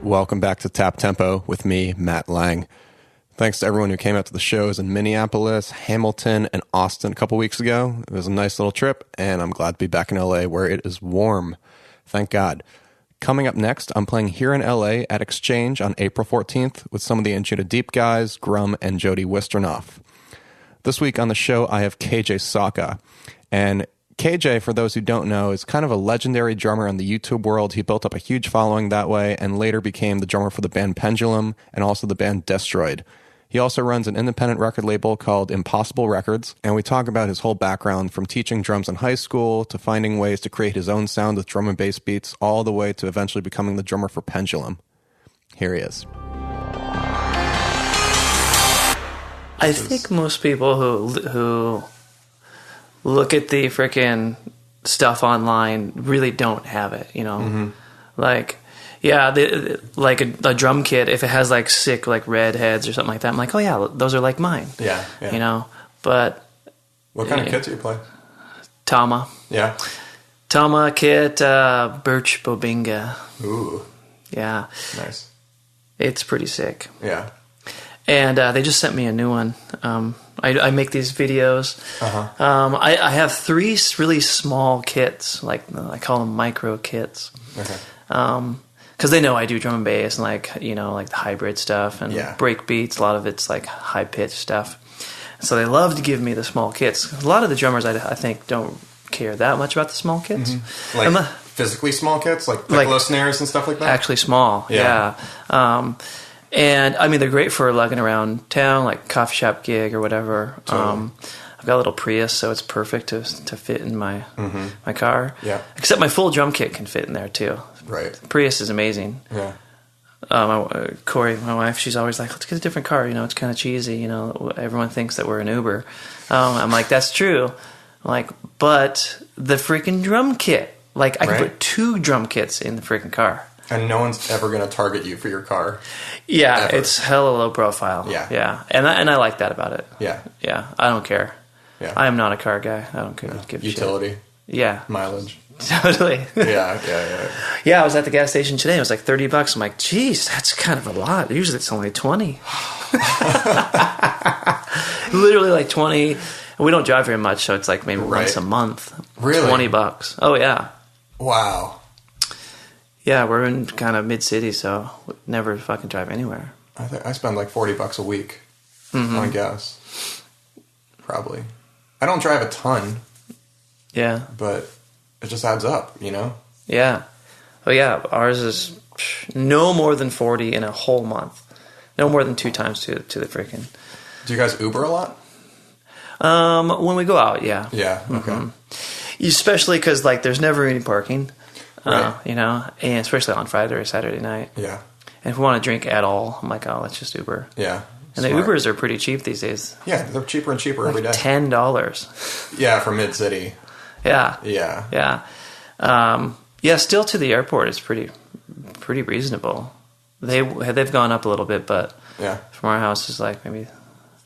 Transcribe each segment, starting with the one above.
Welcome back to Tap Tempo with me, Matt Lang. Thanks to everyone who came out to the shows in Minneapolis, Hamilton, and Austin a couple weeks ago. It was a nice little trip, and I'm glad to be back in LA where it is warm. Thank God. Coming up next, I'm playing here in LA at Exchange on April 14th with some of the Inchita Deep guys, Grum and Jody Wisternoff. This week on the show, I have KJ Sawka. And KJ, for those who don't know, is kind of a legendary drummer in the YouTube world. He built up a huge following that way and later became the drummer for the band Pendulum and also the band Destroyed. He also runs an independent record label called Impossible Records, and we talk about his whole background from teaching drums in high school to finding ways to create his own sound with drum and bass beats, all the way to eventually becoming the drummer for Pendulum. Here he is. I think most people who look at the freaking stuff online really don't have it, you know? Mm-hmm. Like, yeah, like a drum kit, if it has like sick like red heads or something like that, I'm like, oh yeah, those are like mine. Yeah. You know? But what kind of kit do you play? Tama. Yeah. Tama kit, Birch Bobinga. Ooh. Yeah. Nice. It's pretty sick. Yeah. And they just sent me a new one. I make these videos. Uh-huh. I have 3 really small kits, like I call them micro kits. Okay. Because they know I do drum and bass and like the hybrid stuff and break beats. A lot of it's like high pitched stuff. So they love to give me the small kits. A lot of the drummers I think don't care that much about the small kits. Mm-hmm. Like physically small kits, like piccolo snares and stuff like that. Actually small. Yeah. And I mean, they're great for lugging around town, like coffee shop gig or whatever. Totally. I've got a little Prius, so it's perfect to fit in my car. Yeah. Except my full drum kit can fit in there too. Right. Prius is amazing. Yeah. Corey, my wife, she's always like, let's get a different car. You know, it's kind of cheesy. You know, everyone thinks that we're an Uber. I'm like, that's true. I'm like, but the freaking drum kit. Like, I can put 2 drum kits in the freaking car. And no one's ever going to target you for your car. Yeah, ever. It's hella low profile. Yeah. And I like that about it. Yeah. I don't care. Yeah. I am not a car guy. I don't care. Give a utility. Shit. Yeah. Mileage. Totally. Yeah. Yeah, I was at the gas station today. It was like $30. I'm like, geez, that's kind of a lot. Usually it's only 20. Literally like 20. We don't drive very much, so it's like maybe once a month. Really? $20. Oh yeah. Wow. Yeah, we're in kind of mid-city, so we never fucking drive anywhere. I spend like $40 a week on gas. Probably. I don't drive a ton. Yeah. But it just adds up, you know? Yeah. Oh yeah, ours is no more than 40 in a whole month. No more than 2 times to the freaking. Do you guys Uber a lot? When we go out, yeah. Yeah, okay. Especially because like there's never any parking. Right. You know, and especially on Friday or Saturday night. Yeah. And if we want to drink at all, I'm like, oh, let's just Uber. Yeah. And the Ubers are pretty cheap these days. Yeah, they're cheaper and cheaper like every day. $10. Yeah, for mid-city. Yeah. Yeah. Yeah, still to the airport is pretty reasonable. They've gone up a little bit, but from our house is like maybe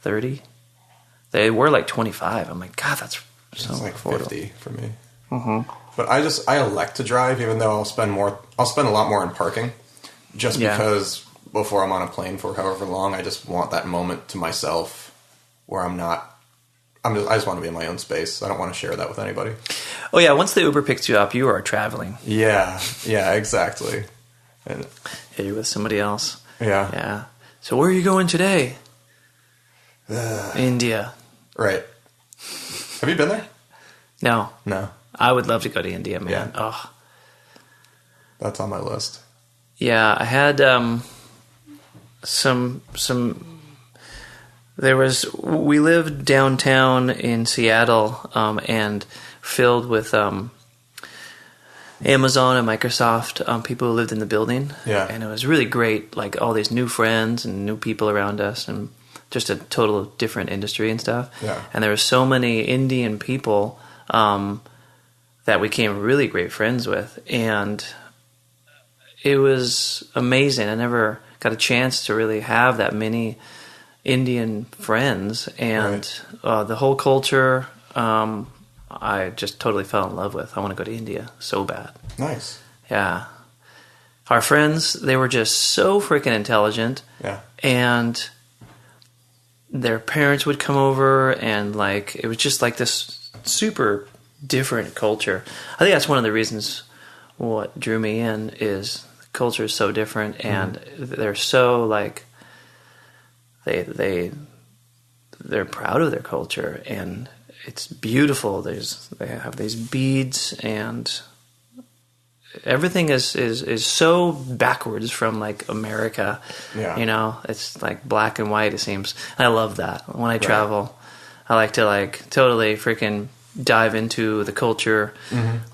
30. They were like 25. I'm like, God, that's so like affordable. 50 for me. Mm-hmm. But I elect to drive, even though I'll spend a lot more in parking, just because before I'm on a plane for however long, I just want that moment to myself where I just want to be in my own space. I don't want to share that with anybody. Oh yeah, once the Uber picks you up, you are traveling. Yeah, exactly. And you're with somebody else. Yeah. So where are you going today? India. Right. Have you been there? No. I would love to go to India, man. Yeah. Oh. That's on my list. Yeah, I had some we lived downtown in Seattle and filled with Amazon and Microsoft people who lived in the building. Yeah. And it was really great, like all these new friends and new people around us and just a total different industry and stuff. Yeah. And there were so many Indian people that we became really great friends with. And it was amazing. I never got a chance to really have that many Indian friends. And the whole culture, I just totally fell in love with. I want to go to India so bad. Nice. Yeah. our friends, they were just so freaking intelligent. Yeah. And their parents would come over, and like it was just like this super different culture. I think that's one of the reasons what drew me in is the culture is so different, and they're so like they're proud of their culture, and it's beautiful. They have these beads, and everything is so backwards from like America. Yeah. You know, it's like black and white, it seems. And I love that. When I travel, I like to like totally freaking dive into the culture.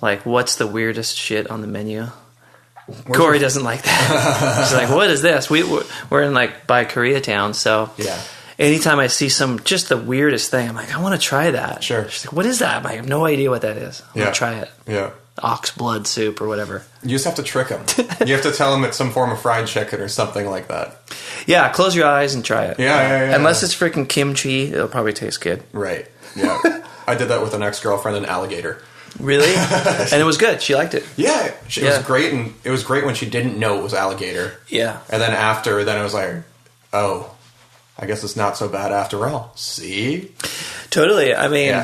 Like, what's the weirdest shit on the menu? Corey doesn't like that. She's like, what is this? We're in like by Koreatown, so yeah. Anytime I see just the weirdest thing, I'm like, I want to try that. Sure. She's like, what is that? I'm like, I have no idea what that is. I want to try it. Yeah. Ox blood soup or whatever. You just have to trick them. You have to tell them it's some form of fried chicken or something like that. Yeah, close your eyes and try it. Yeah. Unless it's freaking kimchi, it'll probably taste good. Right. Yeah. I did that with an ex-girlfriend, an alligator. Really? And it was good. She liked it. Yeah. It was great, and it was great when she didn't know it was alligator. Yeah. And then it was like, oh, I guess it's not so bad after all. See? Totally. I mean,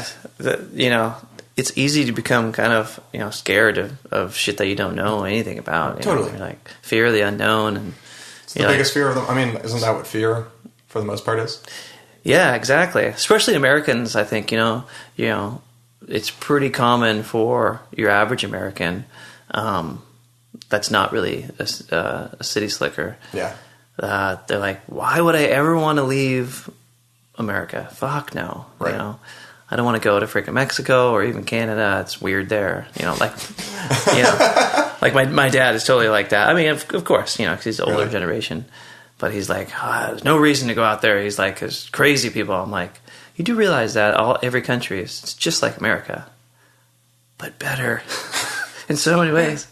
it's easy to become kind of, scared of shit that you don't know anything about. Totally. Like fear of the unknown. And it's the biggest fear of them. I mean, isn't that what fear for the most part is? Yeah, exactly. Especially Americans, I think, it's pretty common for your average American that's not really a city slicker. Yeah. They're like, why would I ever want to leave America? Fuck no. Right. I don't want to go to freaking Mexico or even Canada. It's weird there. Like my dad is totally like that. I mean, of course, because he's the older generation. But he's like, there's no reason to go out there. He's like, there's crazy people. I'm like, you do realize that every country is just like America, but better in so many ways.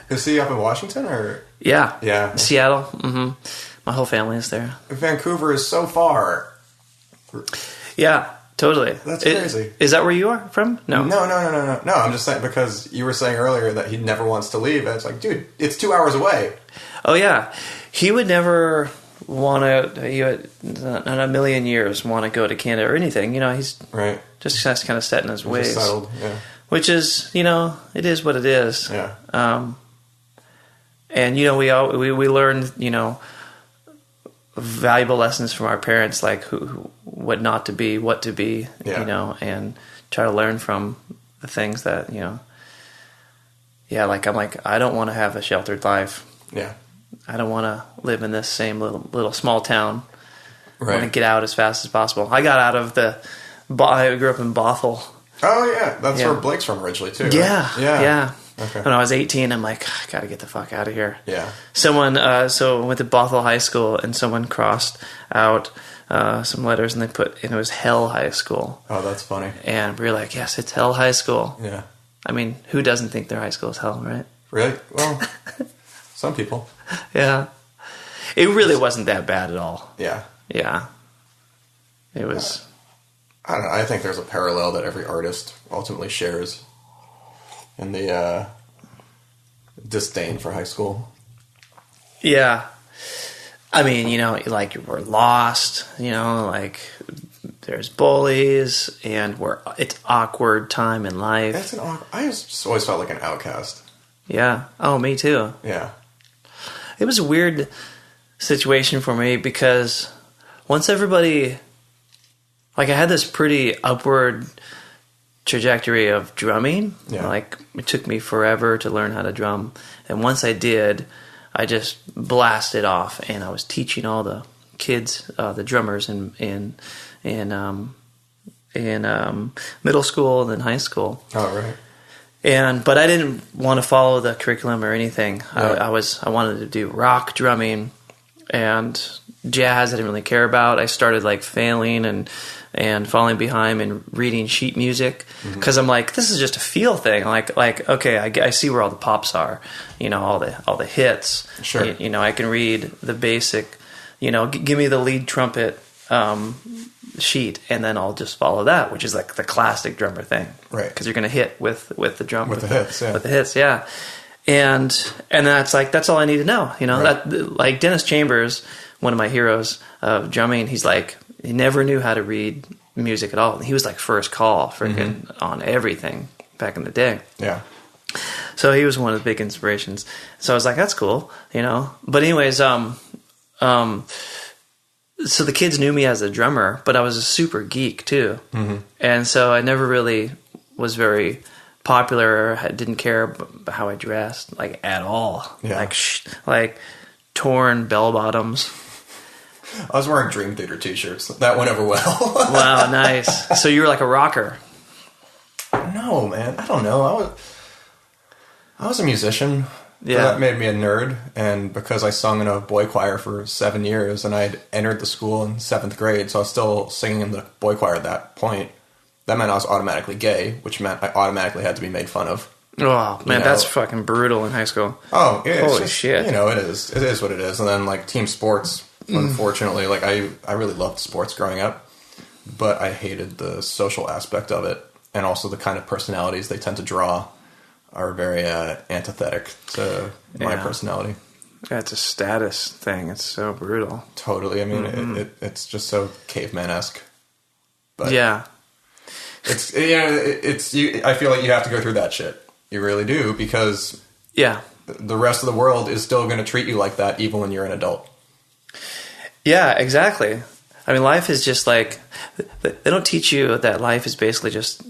Is he up in Washington or? Yeah. Seattle. Mm-hmm. My whole family is there. Vancouver is so far. Yeah, totally. That's crazy. Is that where you are from? No. No. I'm just saying because you were saying earlier that he never wants to leave. And it's like, dude, it's 2 hours away. Oh, yeah. He would never want to, he would, in a million years, want to go to Canada or anything. He's just kind of set in his ways. Just settled, yeah. Which is, it is what it is. Yeah. And, we learned, valuable lessons from our parents, like what not to be, what to be, and try to learn from the things that, I'm like, I don't want to have a sheltered life. Yeah. I don't want to live in this same little small town. Right. I want to get out as fast as possible. I got out of I grew up in Bothell. Oh, yeah. That's where Blake's from originally, too. Yeah. Right? Yeah. Okay. When I was 18, I'm like, I got to get the fuck out of here. Yeah. Someone, so I went to Bothell High School, and someone crossed out some letters, and it was Hell High School. Oh, that's funny. And we were like, yes, it's Hell High School. Yeah. I mean, who doesn't think their high school is hell, right? Really? Well, some people. Yeah. It really wasn't that bad at all. Yeah. Yeah. It was... I don't know. I think there's a parallel that every artist ultimately shares in the disdain for high school. Yeah. I mean, like we're lost, like there's bullies and it's awkward time in life. I just always felt like an outcast. Yeah. Oh, me too. Yeah. It was a weird situation for me because once everybody... Like, I had this pretty upward trajectory of drumming. Yeah. Like, it took me forever to learn how to drum. And once I did, I just blasted off. And I was teaching all the kids, the drummers in middle school and then high school. Oh, right. But I didn't want to follow the curriculum or anything. Right. I wanted to do rock drumming and jazz. I didn't really care about. I started like failing and falling behind and reading sheet music because I'm like, this is just a feel thing. Like okay, I see where all the pops are, all the hits. Sure. I can read the basic, give me the lead trumpet sheet, and then I'll just follow that, which is like the classic drummer thing, right? Because you're going to hit with the drum with the hits, yeah. With the hits, yeah. and that's all I need to know, you know. Right. That, like Dennis Chambers, one of my heroes of drumming, he never knew how to read music at all. He was like first call freaking on everything back in the day. Yeah. So he was one of the big inspirations. So I was like, that's cool, you know. But anyways, so the kids knew me as a drummer, but I was a super geek too. And so I never really was very popular. I didn't care about how I dressed, like, at all. Yeah. Like torn bell bottoms. I was wearing Dream Theater t-shirts. That went over well. Wow, nice. So you were like a rocker. No, man. I don't know. I was a musician. Yeah. So that made me a nerd. And because I sung in a boy choir for 7 years and I'd entered the school in 7th grade, so I was still singing in the boy choir at that point, that meant I was automatically gay, which meant I automatically had to be made fun of. Oh, man, You know? that's fucking brutal in high school. Oh, yeah. Holy shit. You know, it is. It is what it is. And then, like, team sports, unfortunately, like, I really loved sports growing up, but I hated the social aspect of it. And also the kind of personalities they tend to draw are very antithetic to my personality. That's a status thing. It's so brutal. Totally. I mean, it's just so caveman-esque. But yeah. It's, you know, it's you. I feel like you have to go through that shit. You really do, because Yeah. the rest of the world is still going to treat you like that even when you're an adult. Yeah, exactly. I mean, life is just like, they don't teach you that life is basically just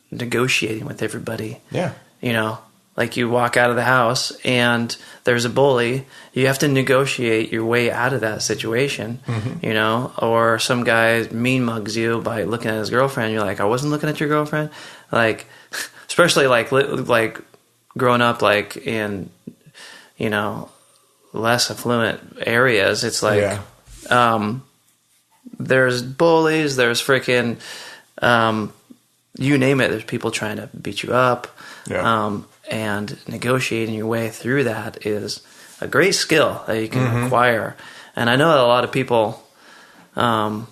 negotiating with everybody. Yeah. You know, like you walk out of the house and there's a bully. You have to negotiate your way out of that situation, you know, or some guy mean mugs you by looking at his girlfriend. You're like, I wasn't looking at your girlfriend. Like, especially like growing up, like in, you know, less affluent areas. It's like, there's bullies, there's freaking, you name it. There's people trying to beat you up. Yeah. And negotiating your way through that is a great skill that you can acquire. And I know that a lot of people who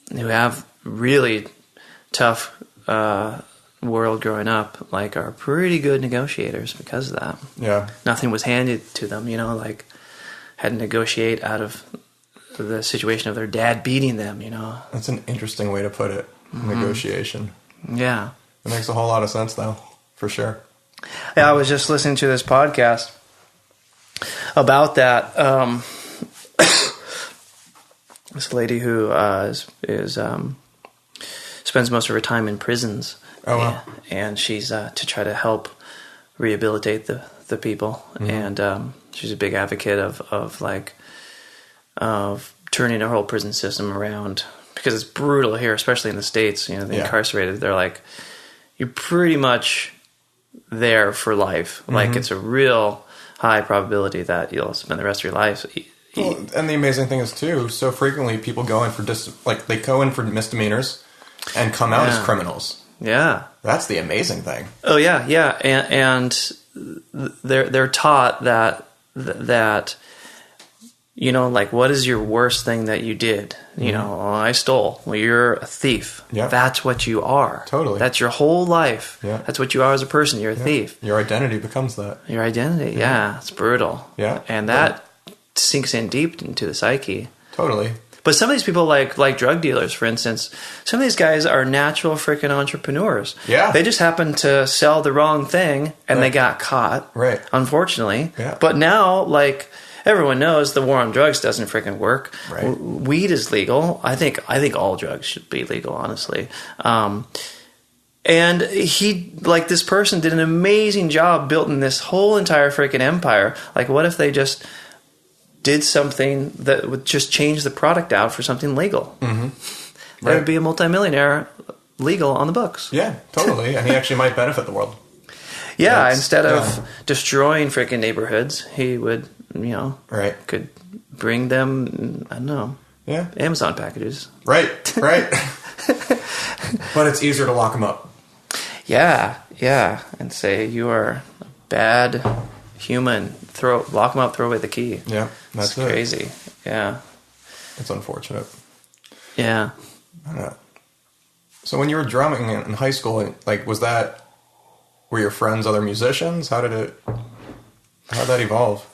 have really tough world growing up, like, are pretty good negotiators because of that. Yeah. Nothing was handed to them, you know, like, had to negotiate out of the situation of their dad beating them, you know. That's an interesting way to put it. Negotiation. Yeah. It makes a whole lot of sense, though, for sure. Yeah, I was just listening to this podcast about that. This lady who spends most of her time in prisons. Oh, wow. And she's to try to help rehabilitate the people. And she's a big advocate of turning the whole prison system around, because it's brutal here, especially in the States. You know, the incarcerated, they're like, you're pretty much there for life. Like, it's a real high probability that you'll spend the rest of your life. Well, and the amazing thing is, too, so frequently people go in for they go in for misdemeanors and come out as criminals. Yeah. That's the amazing thing. Oh yeah, yeah. And they're taught that you know, like, what is your worst thing that you did? You know, oh, I stole. Well, you're a thief. Yeah. That's what you are. Totally. That's your whole life. Yeah. That's what you are as a person. You're a thief. Your identity becomes that. Your identity. Yeah. It's brutal. Yeah. And that sinks in deep into the psyche. Totally. But some of these people, like drug dealers, for instance, some of these guys are natural freaking entrepreneurs. Yeah. They just happened to sell the wrong thing and they got caught. Right. Unfortunately. Yeah. But now, like, everyone knows the war on drugs doesn't freaking work. Right. Weed is legal. I think all drugs should be legal, honestly. And this person did an amazing job building this whole entire freaking empire. Like, what if they just did something that would just change the product out for something legal? Mm-hmm. There would be a multimillionaire legal on the books. Yeah, totally. And he actually might benefit the world. Yeah, instead of destroying freaking neighborhoods, he would, you know, could bring them, I don't know, Amazon packages. Right. But it's easier to lock them up. Yeah, and say, you are a bad human. Lock them up, throw away the key. Yeah, that's crazy. Yeah. It's unfortunate. Yeah. I don't know. So when you were drumming in high school, like, were your friends other musicians? How did it... How'd that evolve?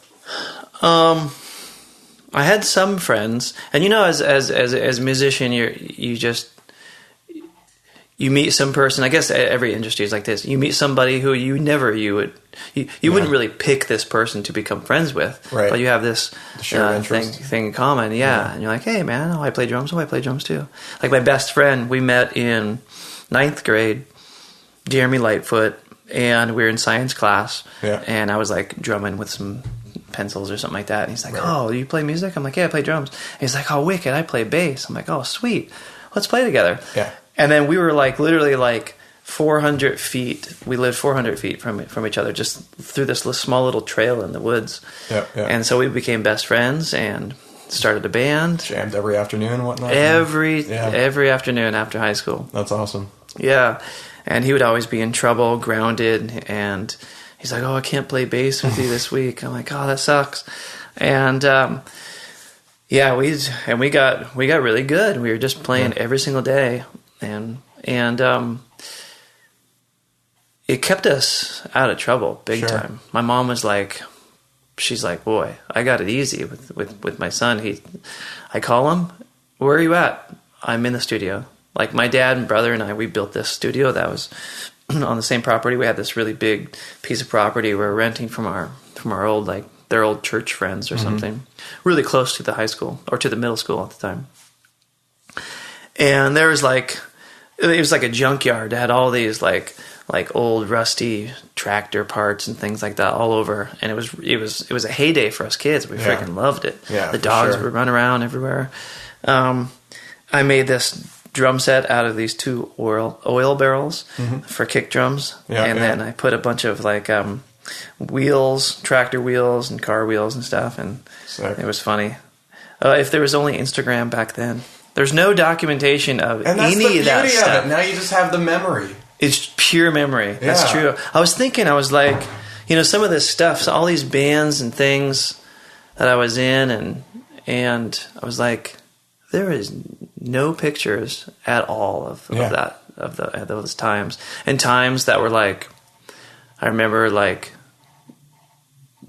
I had some friends, and as a musician, you meet some person. I guess every industry is like this. You meet somebody who you wouldn't really pick this person to become friends with, right? But you have this thing in common, yeah. And you're like, hey man, I play drums. I play drums too. Like my best friend, we met in 9th grade, Jeremy Lightfoot, and we were in science class, and I was like drumming with some pencils or something like that. And he's like, oh, you play music? I'm like, yeah, I play drums. And he's like, oh, wicked, I play bass. I'm like, oh, sweet, let's play together. Yeah. And then we were like literally like 400 feet. We lived 400 feet from each other, just through this small little trail in the woods. Yeah. And so we became best friends and started a band. Jammed every afternoon and whatnot? Every afternoon after high school. That's awesome. Yeah. And he would always be in trouble, grounded, and he's like, oh, I can't play bass with you this week. I'm like, oh, that sucks. And we got really good. We were just playing every single day, and it kept us out of trouble big time. My mom was like, she's like, boy, I got it easy with my son. I call him, where are you at? I'm in the studio. Like my dad and brother and I, we built this studio that was on the same property. We had this really big piece of property we were renting from our old, like their old church friends or something, really close to the high school or to the middle school at the time. And there was it was like a junkyard. It had all these like old rusty tractor parts and things like that all over. And it was a heyday for us kids. We freaking loved it. Yeah, the dogs would run around everywhere. I made this drum set out of these 2 oil barrels for kick drums. Then I put a bunch of wheels, tractor wheels and car wheels and stuff. And it was funny. If there was only Instagram back then. There's no documentation of any of that stuff. Now you just have the memory. It's pure memory. Yeah. That's true. I was thinking, I was like, some of this stuff, all these bands and things that I was in, and I was like, there is no pictures at all of those times, and times that were like, I remember like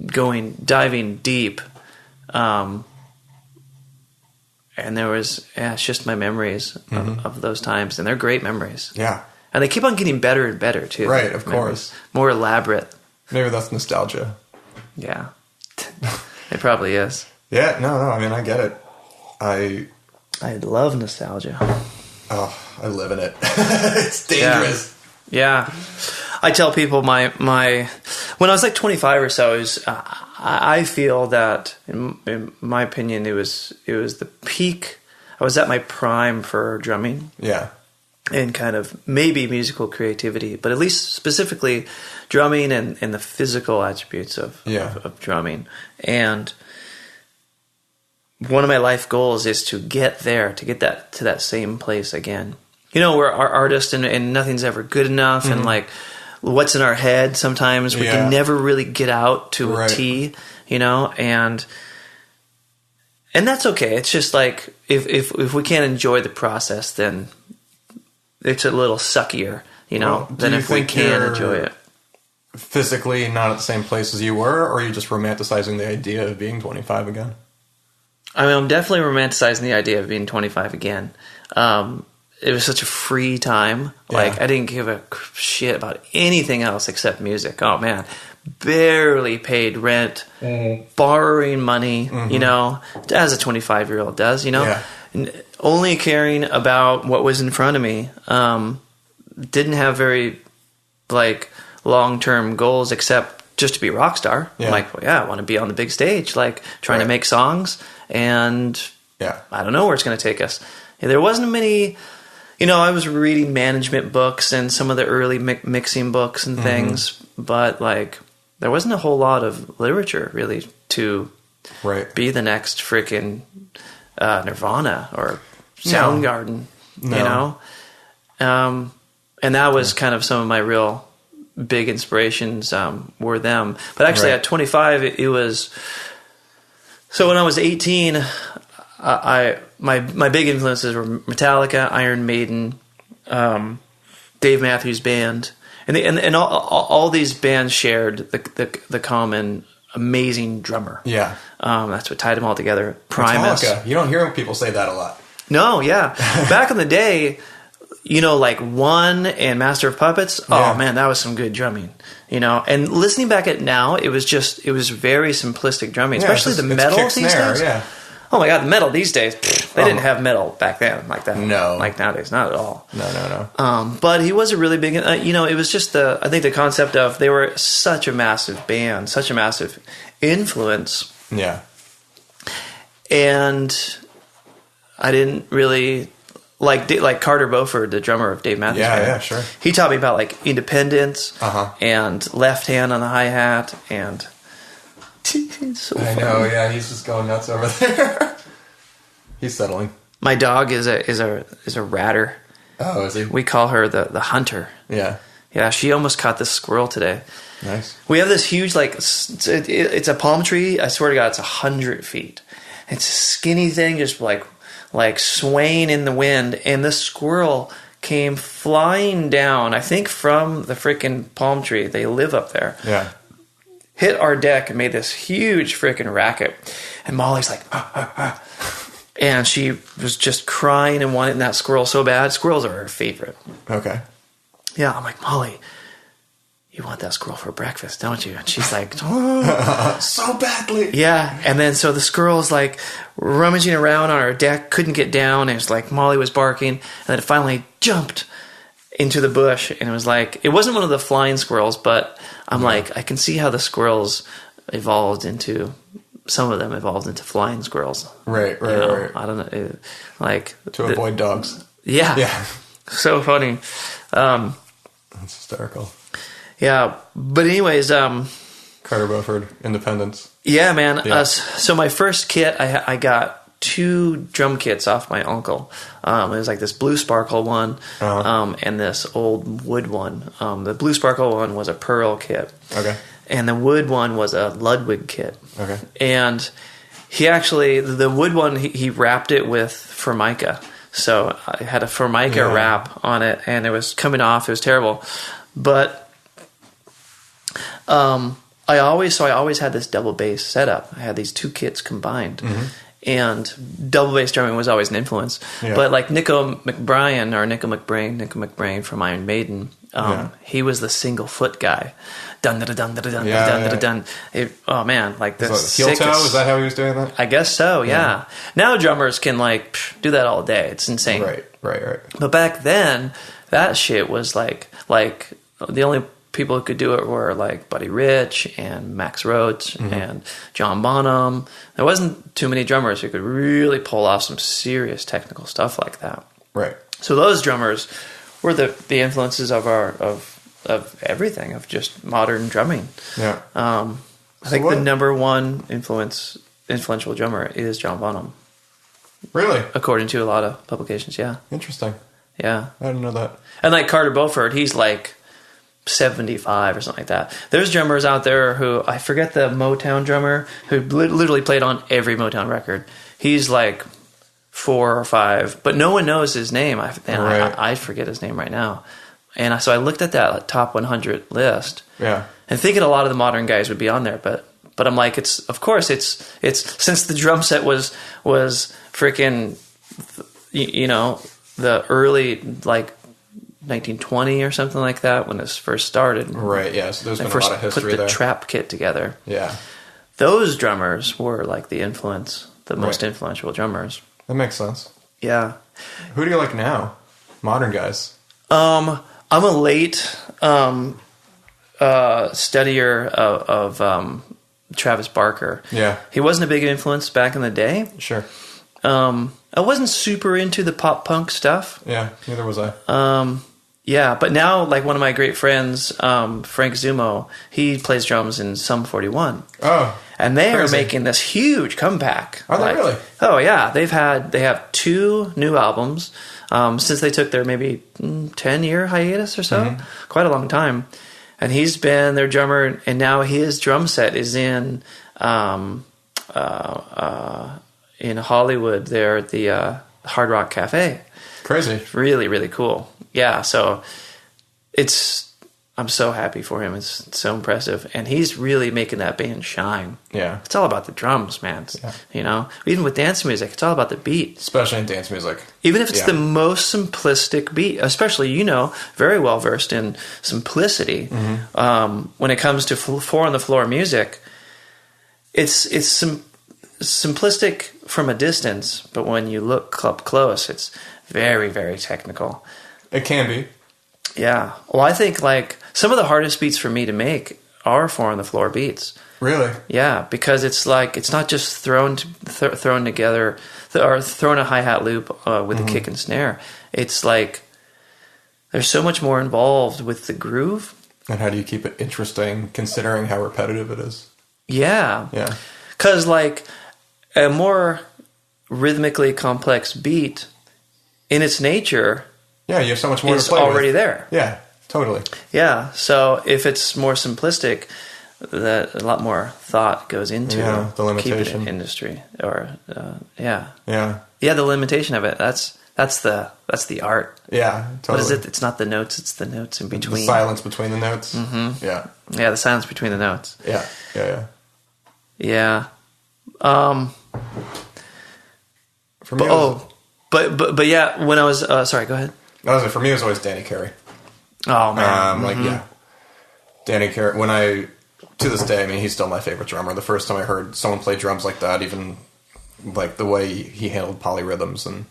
diving deep, and there was, it's just my memories of those times, and they're great memories. Yeah. And they keep on getting better and better, too. Right, of course. More elaborate. Maybe that's nostalgia. Yeah. It probably is. Yeah, no, I mean, I get it. I love nostalgia. Oh, I live in it. It's dangerous. Yeah. I tell people when I was like 25 or so, I feel that, in my opinion, it was the peak. I was at my prime for drumming. Yeah. And kind of maybe musical creativity, but at least specifically drumming and the physical attributes of drumming. And one of my life goals is to get there, to get to that same place again. We're artists and nothing's ever good enough, and like what's in our head sometimes we can never really get out to a T, and that's okay. It's just like if we can't enjoy the process, then it's a little suckier, than if we can enjoy it. Physically not at the same place as you were, or are you just romanticizing the idea of being 25 again? I mean, I'm definitely romanticizing the idea of being 25 again. It was such a free time. Like, I didn't give a shit about anything else except music. Oh, man. Barely paid rent, borrowing money, as a 25-year-old does, only caring about what was in front of me. Didn't have very, long-term goals except just to be a rock star. I'm like, I want to be on the big stage, trying to make songs, and I don't know where it's going to take us. There wasn't many... I was reading management books and some of the early mixing books and things, but there wasn't a whole lot of literature really to be the next freaking Nirvana or Soundgarden, and that was kind of some of my real big inspirations were them. But actually at 25, it was, so when I was 18, my big influences were Metallica, Iron Maiden, Dave Matthews Band, and all these bands shared the common amazing drummer. Yeah. That's what tied them all together. Primus. Metallica. You don't hear people say that a lot. No, yeah. Back in the day, like One and Master of Puppets. Oh man, that was some good drumming. And listening back at now, it was very simplistic drumming, especially the metal these days. Yeah. Oh my God, the metal these days, they didn't have metal back then like that. No. Like nowadays, not at all. No. But he was a really big, it was just I think the concept of they were such a massive band, such a massive influence. Yeah. And I didn't really like Carter Beauford, the drummer of Dave Matthews Band. Yeah, sure. He taught me about like independence and left hand on the hi-hat and it's so funny. I know, yeah, he's just going nuts over there. He's settling. My dog is a ratter. Oh, is he? We call her the hunter. Yeah. Yeah, she almost caught this squirrel today. Nice. We have this huge it's a palm tree. I swear to God, it's 100 feet. It's a skinny thing, just like swaying in the wind, and this squirrel came flying down, I think from the freaking palm tree. They live up there. Yeah. Hit our deck and made this huge freaking racket. And Molly's like, and she was just crying and wanting that squirrel so bad. Squirrels are her favorite. Okay. Yeah, I'm like, Molly, you want that squirrel for breakfast, don't you? And she's like, so badly. Yeah. And then so the squirrel's like rummaging around on our deck, couldn't get down. And it's like Molly was barking. And then it finally jumped into the bush. And it was like, it wasn't one of the flying squirrels, but I'm like, I can see how the squirrels some of them evolved into flying squirrels. Right. I don't know. To avoid dogs. Yeah. Yeah. So funny. That's hysterical. Yeah. But anyways, Carter Beauford, Independence. Yeah, man. Yeah. So my first kit, I got 2 drum kits off my uncle. It was like this blue sparkle one, and this old wood one. The blue sparkle one was a pearl kit. Okay. And the wood one was a Ludwig kit. Okay. And he actually, the wood one, he wrapped it with Formica. So I had a Formica wrap on it, and it was coming off. It was terrible. But I always had this double bass setup. I had these 2 kits combined. Mm-hmm. And double bass drumming was always an influence. Yeah. But like Nico McBrain from Iron Maiden, he was the single foot guy. Dun dun dun dun dun dun dun. Oh man, like this. Heel toe? Is that how he was doing that? I guess so. Yeah. Now drummers can do that all day. It's insane. Right. But back then, that shit was like the only people who could do it were like Buddy Rich and Max Roach and John Bonham. There wasn't too many drummers who could really pull off some serious technical stuff like that. Right. So those drummers were the influences of everything, of just modern drumming. Yeah. I think the number one influential drummer is John Bonham. Really? According to a lot of publications, yeah. Interesting. Yeah. I didn't know that. And like Carter Beauford, he's like 75 or something like that. There's drummers out there who, I forget the Motown drummer, who literally played on every Motown record. He's like 4 or 5, but no one knows his name. I forget his name right now. And so I looked at that top 100 list. Yeah. And thinking a lot of the modern guys would be on there, but I'm like, it's since the drum set was freaking, the early like 1920 or something like that when this first started. Right. Yeah. So there's been a lot of history there. Put the trap kit together. Yeah. Those drummers were like the most influential drummers. That makes sense. Yeah. Who do you like now? Modern guys. I'm a late studier of Travis Barker. Yeah. He wasn't a big influence back in the day. Sure. I wasn't super into the pop punk stuff. Yeah, neither was I. Yeah, but now, like, one of my great friends, Frank Zumo, he plays drums in Sum 41. Oh, and they are making this huge comeback. Are they really? Oh yeah, they have 2 new albums since they took their maybe 10-year hiatus or so, quite a long time. And he's been their drummer, and now his drum set is in Hollywood. There at the Hard Rock Cafe. Crazy. Really, really cool. Yeah, so I'm so happy for him. It's so impressive. And he's really making that band shine. Yeah. It's all about the drums, man. Yeah. You know? Even with dance music, it's all about the beat. Especially in dance music. Even if it's the most simplistic beat, especially, you know, very well versed in simplicity. When it comes to four on the floor music, it's simplistic from a distance, but when you look up close, it's very, very technical. It can be. Yeah. Well, I think like some of the hardest beats for me to make are four on the floor beats. Really? Yeah, because it's like it's not just thrown together or thrown a hi-hat loop with a kick and snare. It's like there's so much more involved with the groove. And how do you keep it interesting considering how repetitive it is? Yeah. Yeah. Because like a more rhythmically complex beat in its nature, yeah, you have so much more to is play already with. there. Yeah, totally. Yeah, so if it's more simplistic, that a lot more thought goes into the limitation. keeping it industry, or yeah, the limitation of it. That's the art. Yeah, totally. What is it? It's not the notes; it's the notes in between. The silence between the notes. Mm-hmm. Yeah, the silence between the notes. Yeah. For me, but yeah. When I was sorry, go ahead. For me, it was always Danny Carey. Oh man, Danny Carey. To this day, I mean, he's still my favorite drummer. The first time I heard someone play drums like that, even like the way he handled polyrhythms and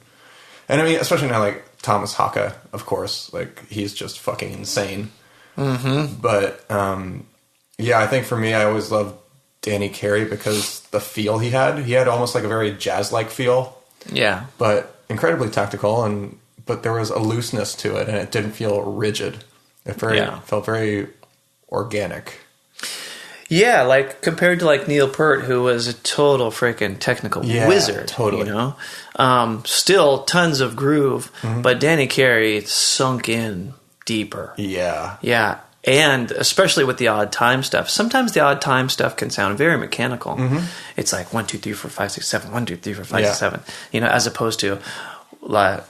I mean, especially now, like Thomas Sawka, of course, like he's just fucking insane. But I think for me, I always loved Danny Carey because the feel he had almost like a very jazz-like feel. Yeah, but incredibly tactical but there was a looseness to it, and it didn't feel rigid. It felt very organic. Yeah, like compared to like Neil Peart, who was a total freaking technical wizard. Totally. You know, still tons of groove, but Danny Carey sunk in deeper. Yeah, and especially with the odd time stuff. Sometimes the odd time stuff can sound very mechanical. It's like 1, 2, 3, 4, 5, 6, 7. 1, 2, 3, 4, 5, 6, 7. You know, as opposed to like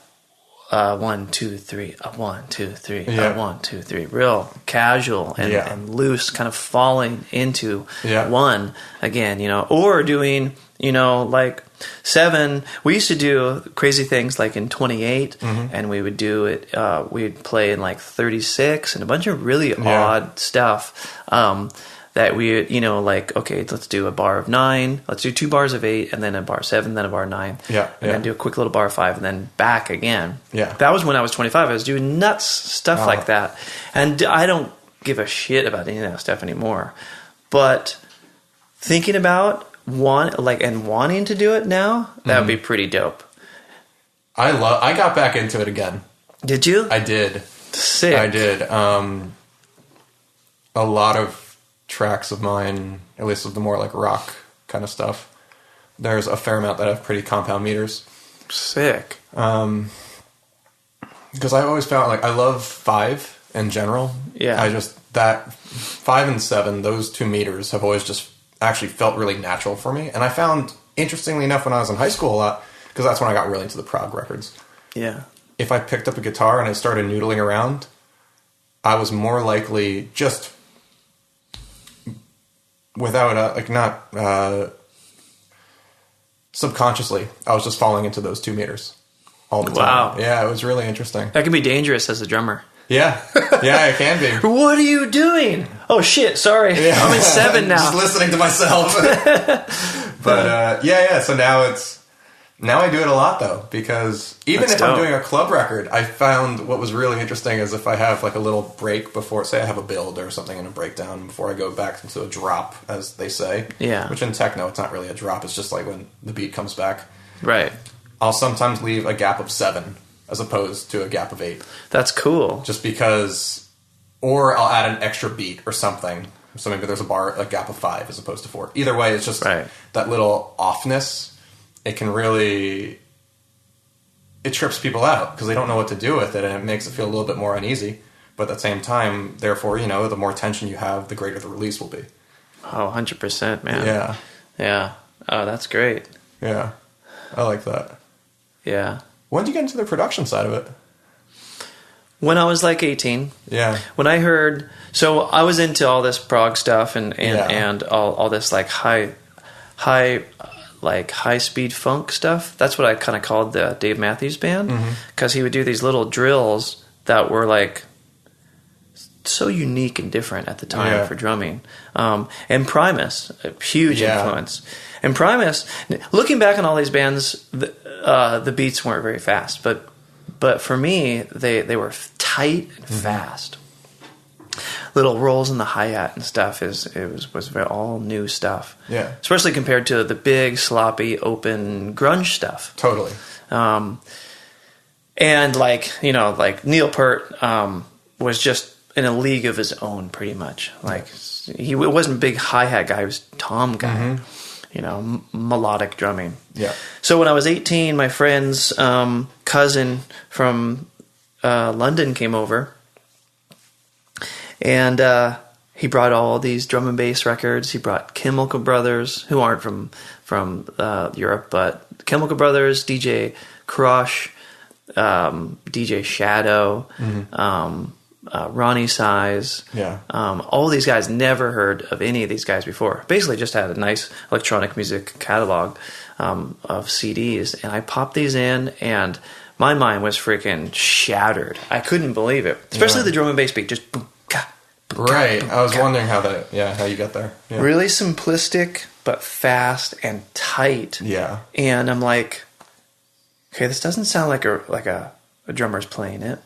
1, 2, 3, 1, 2, 3, 1, 2, 3. Real casual and loose, kind of falling into one again, you know, or doing, you know, like 7. We used to do crazy things like in 28, and we would do it, we'd play in like 36 and a bunch of really odd stuff. That we, you know, like, okay, let's do a bar of 9, let's do 2 bars of 8, and then a bar 7, then a bar 9, and then do a quick little bar of 5, and then back again. That was when I was 25. I was doing nuts stuff like that, and I don't give a shit about any of that stuff anymore. But thinking about wanting to do it now, that would be pretty dope. I got back into it again. Did you? I did. Sick. I did. A lot of tracks of mine, at least of the more like rock kind of stuff, there's a fair amount that have pretty compound meters. Sick. Because I always found like I love 5 in general. I just that 5 and 7, those 2 meters have always just actually felt really natural for me. And I found, interestingly enough, when I was in high school a lot, because that's when I got really into the prog records. If I picked up a guitar and I started noodling around, I was more likely just without subconsciously, I was just falling into those 2 meters all the time. Wow. Yeah, it was really interesting. That can be dangerous as a drummer. Yeah, it can be. What are you doing? Oh shit! Sorry, I'm in 7 now. Just listening to myself. But so now I do it a lot though, because even if I'm doing a club record, I found what was really interesting is if I have like a little break before, say I have a build or something in a breakdown before I go back into a drop, as they say. Yeah. Which in techno, it's not really a drop. It's just like when the beat comes back. Right. I'll sometimes leave a gap of 7 as opposed to a gap of 8. That's cool. Just because, or I'll add an extra beat or something. So maybe there's a gap of 5 as opposed to 4. Either way, it's just that little offness. It can really, it trips people out because they don't know what to do with it, and it makes it feel a little bit more uneasy. But at the same time, therefore, you know, the more tension you have, the greater the release will be. Oh, 100%, man. Yeah. Oh, that's great. Yeah. I like that. Yeah. When did you get into the production side of it? When I was like 18. Yeah. When I heard, so I was into all this prog stuff and all this like high speed funk stuff. That's what I kind of called the Dave Matthews Band, because he would do these little drills that were like so unique and different at the time for drumming. And Primus, a huge influence. And Primus, looking back on all these bands, the beats weren't very fast, but for me, they were tight and fast. Little rolls in the hi-hat and stuff was very all new stuff. Yeah. Especially compared to the big, sloppy, open grunge stuff. Totally. And like Neil Peart was just in a league of his own, pretty much. Like he wasn't a big hi-hat guy; he was tom guy. Melodic drumming. Yeah. So when I was 18, my friend's cousin from London came over, and he brought all these drum and bass records. He brought Chemical Brothers, who aren't from Europe, but Chemical Brothers, DJ Crush, DJ Shadow, Ronnie Size. Yeah. All these guys, never heard of any of these guys before. Basically just had a nice electronic music catalog of CDs. And I popped these in, and my mind was freaking shattered. I couldn't believe it. Especially the drum and bass beat. Just boom, ka, boom, right. Ka, boom, I was ka. wondering how you got there. Yeah. Really simplistic, but fast and tight. Yeah. And I'm like, okay, this doesn't sound like a drummer's playing it.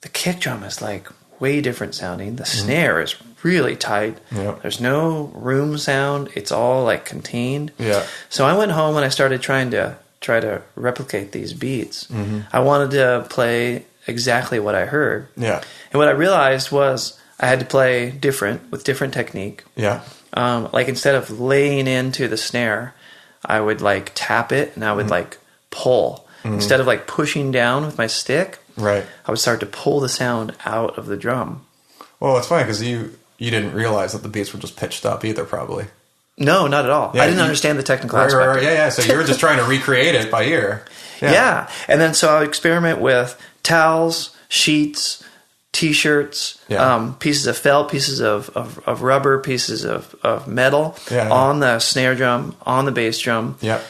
The kick drum is like way different sounding. The snare is really tight. Yep. There's no room sound. It's all like contained. Yeah. So I went home and I started trying to replicate these beats. I wanted to play exactly what I heard. Yeah. And what I realized was I had to play different with different technique. Yeah. Like instead of laying into the snare, I would like tap it and I would like pull. Instead of like pushing down with my stick, right, I would start to pull the sound out of the drum. Well, it's funny because you didn't realize that the beats were just pitched up either, probably. No, not at all. Yeah, I didn't understand the technical aspect. Right, yeah. So you were just trying to recreate it by ear. Yeah. And then so I would experiment with towels, sheets, T-shirts, pieces of felt, pieces of rubber, pieces of metal on the snare drum, on the bass drum. Yeah.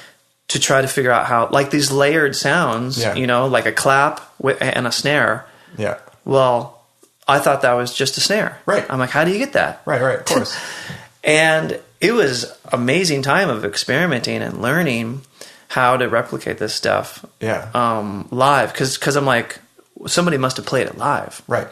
To try to figure out how, like these layered sounds, like a clap and a snare. Yeah. Well, I thought that was just a snare. Right. I'm like, how do you get that? Right, of course. And it was amazing time of experimenting and learning how to replicate this stuff live. Because I'm like, somebody must have played it live. Right.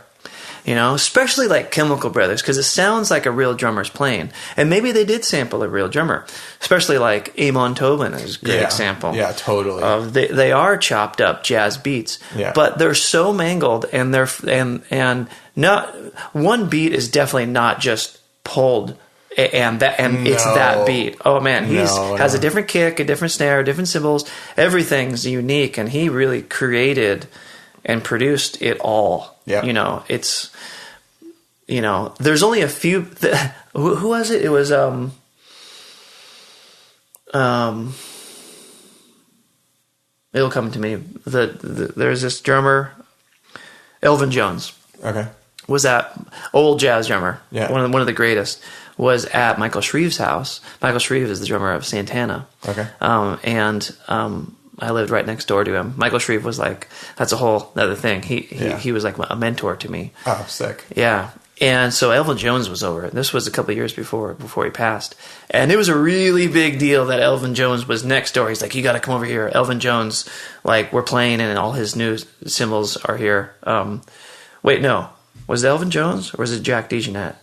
Especially like Chemical Brothers, because it sounds like a real drummer's playing. And maybe they did sample a real drummer. Especially like Amon Tobin is a great example. Yeah, totally. They are chopped up jazz beats, but they're so mangled, and and not one beat is definitely not just pulled and it's that beat. Oh man, has a different kick, a different snare, different cymbals. Everything's unique, and he really created and produced it all. Yeah. It's, there's only a few, who was it? It was, it'll come to me. There's this drummer, Elvin Jones. Okay. Was that old jazz drummer. Yeah. One of the greatest. Was at Michael Shreve's house. Michael Shreve is the drummer of Santana. Okay. I lived right next door to him. Michael Shreve was like, that's a whole other thing. He was like a mentor to me. Oh, sick. Yeah. And so Elvin Jones was over. This was a couple of years before he passed. And it was a really big deal that Elvin Jones was next door. He's like, you got to come over here. Elvin Jones, like, we're playing and all his new cymbals are here. Wait, no. Was it Elvin Jones or was it Jack DeJohnette?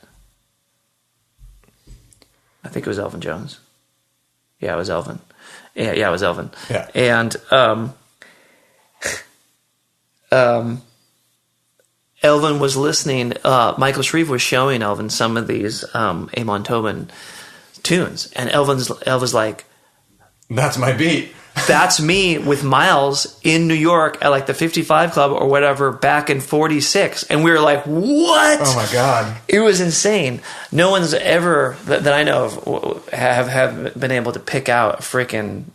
I think it was Elvin Jones. Yeah, it was Elvin. Yeah, it was Elvin. Yeah. And Elvin was listening. Michael Shreve was showing Elvin some of these Amon Tobin tunes, and Elvin's like, "That's my beat. That's me with Miles in New York at like the 55 Club or whatever back in '46." And we were like, "What? Oh my god!" It was insane. No one's ever that I know of have been able to pick out a freaking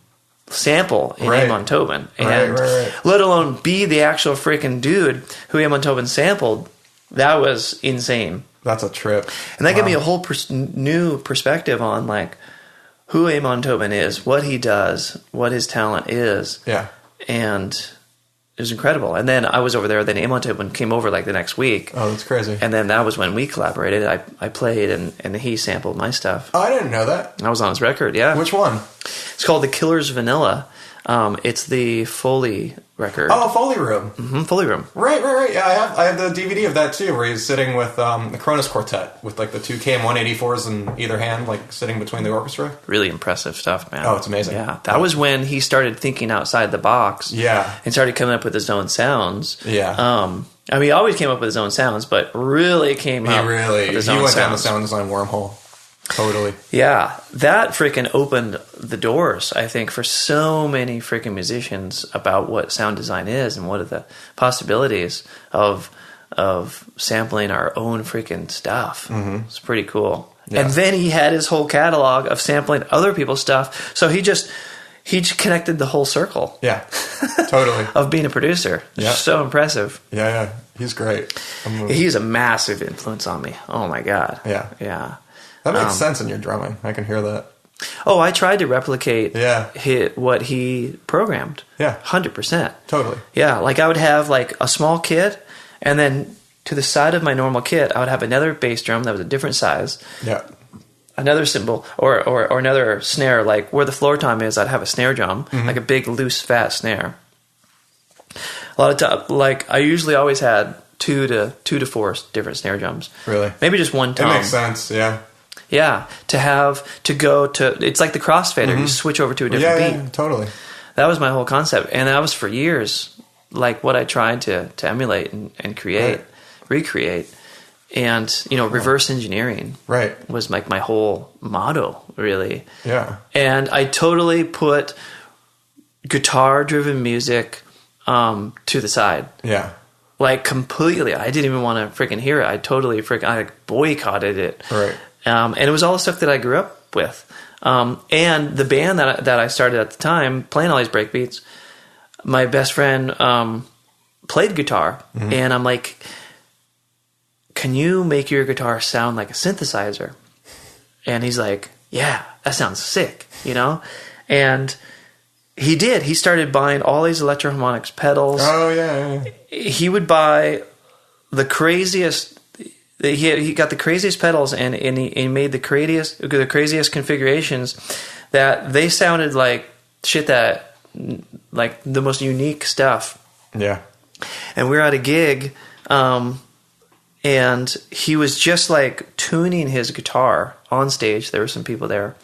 sample in Right. Amon Tobin, and Right. let alone be the actual freaking dude who Amon Tobin sampled. That was insane. That's a trip. And that gave me a whole new perspective on like who Amon Tobin is, what he does, what his talent is. Yeah. And it was incredible. And then I was over there. Then Amon Tobin came over like the next week. Oh, that's crazy. And then that was when we collaborated. I played and he sampled my stuff. Oh, I didn't know that. I was on his record, yeah. Which one? It's called The Killer's Vanilla. It's the Foley record. Oh, Foley Room. Mm-hmm, Foley Room. Right. Yeah, I have the DVD of that too, where he's sitting with the Cronus Quartet with like the two KM184s in either hand, like sitting between the orchestra. Really impressive stuff, man. Oh, it's amazing. Yeah, that was when he started thinking outside the box. Yeah. And started coming up with his own sounds. Yeah. I mean, he always came up with his own sounds, but really came up with his own went down the sounds. sound design wormhole. Totally. Yeah, that freaking opened the doors, I think, for so many freaking musicians about what sound design is and what are the possibilities of sampling our own freaking stuff. Mm-hmm. It's pretty cool. Yeah. And then he had his whole catalog of sampling other people's stuff. So he just connected the whole circle. Yeah, totally. Of being a producer. Yeah. So impressive. Yeah. He's great. He's a massive influence on me. Oh my God. Yeah. That makes sense in your drumming. I can hear that. Oh, I tried to replicate Yeah. what he programmed. Yeah. 100%. Totally. Yeah, like I would have like a small kit, and then to the side of my normal kit, I would have another bass drum that was a different size. Yeah. Another cymbal or another snare, like where the floor tom is, I'd have a snare drum, like a big, loose, fat snare. A lot of time, like I usually always had two to four different snare drums. Really? Maybe just one tom. It makes sense, yeah. Yeah, to go to, it's like the crossfader. You switch over to a different beat. Yeah, totally. That was my whole concept. And that was for years, like what I tried to emulate and create, recreate. And, reverse engineering was like my whole motto, really. Yeah. And I totally put guitar-driven music to the side. Yeah. Like completely. I didn't even want to freaking hear it. I totally I boycotted it. Right. And it was all the stuff that I grew up with. And the band that I started at the time, playing all these breakbeats, my best friend played guitar. Mm-hmm. And I'm like, can you make your guitar sound like a synthesizer? And he's like, yeah, that sounds sick, And he did. He started buying all these Electro-Harmonix pedals. Oh, yeah. He would buy the craziest... He got the craziest pedals and he made the craziest configurations that they sounded like shit, that like the most unique stuff. Yeah. And we were at a gig, and he was just like tuning his guitar on stage. There were some people there,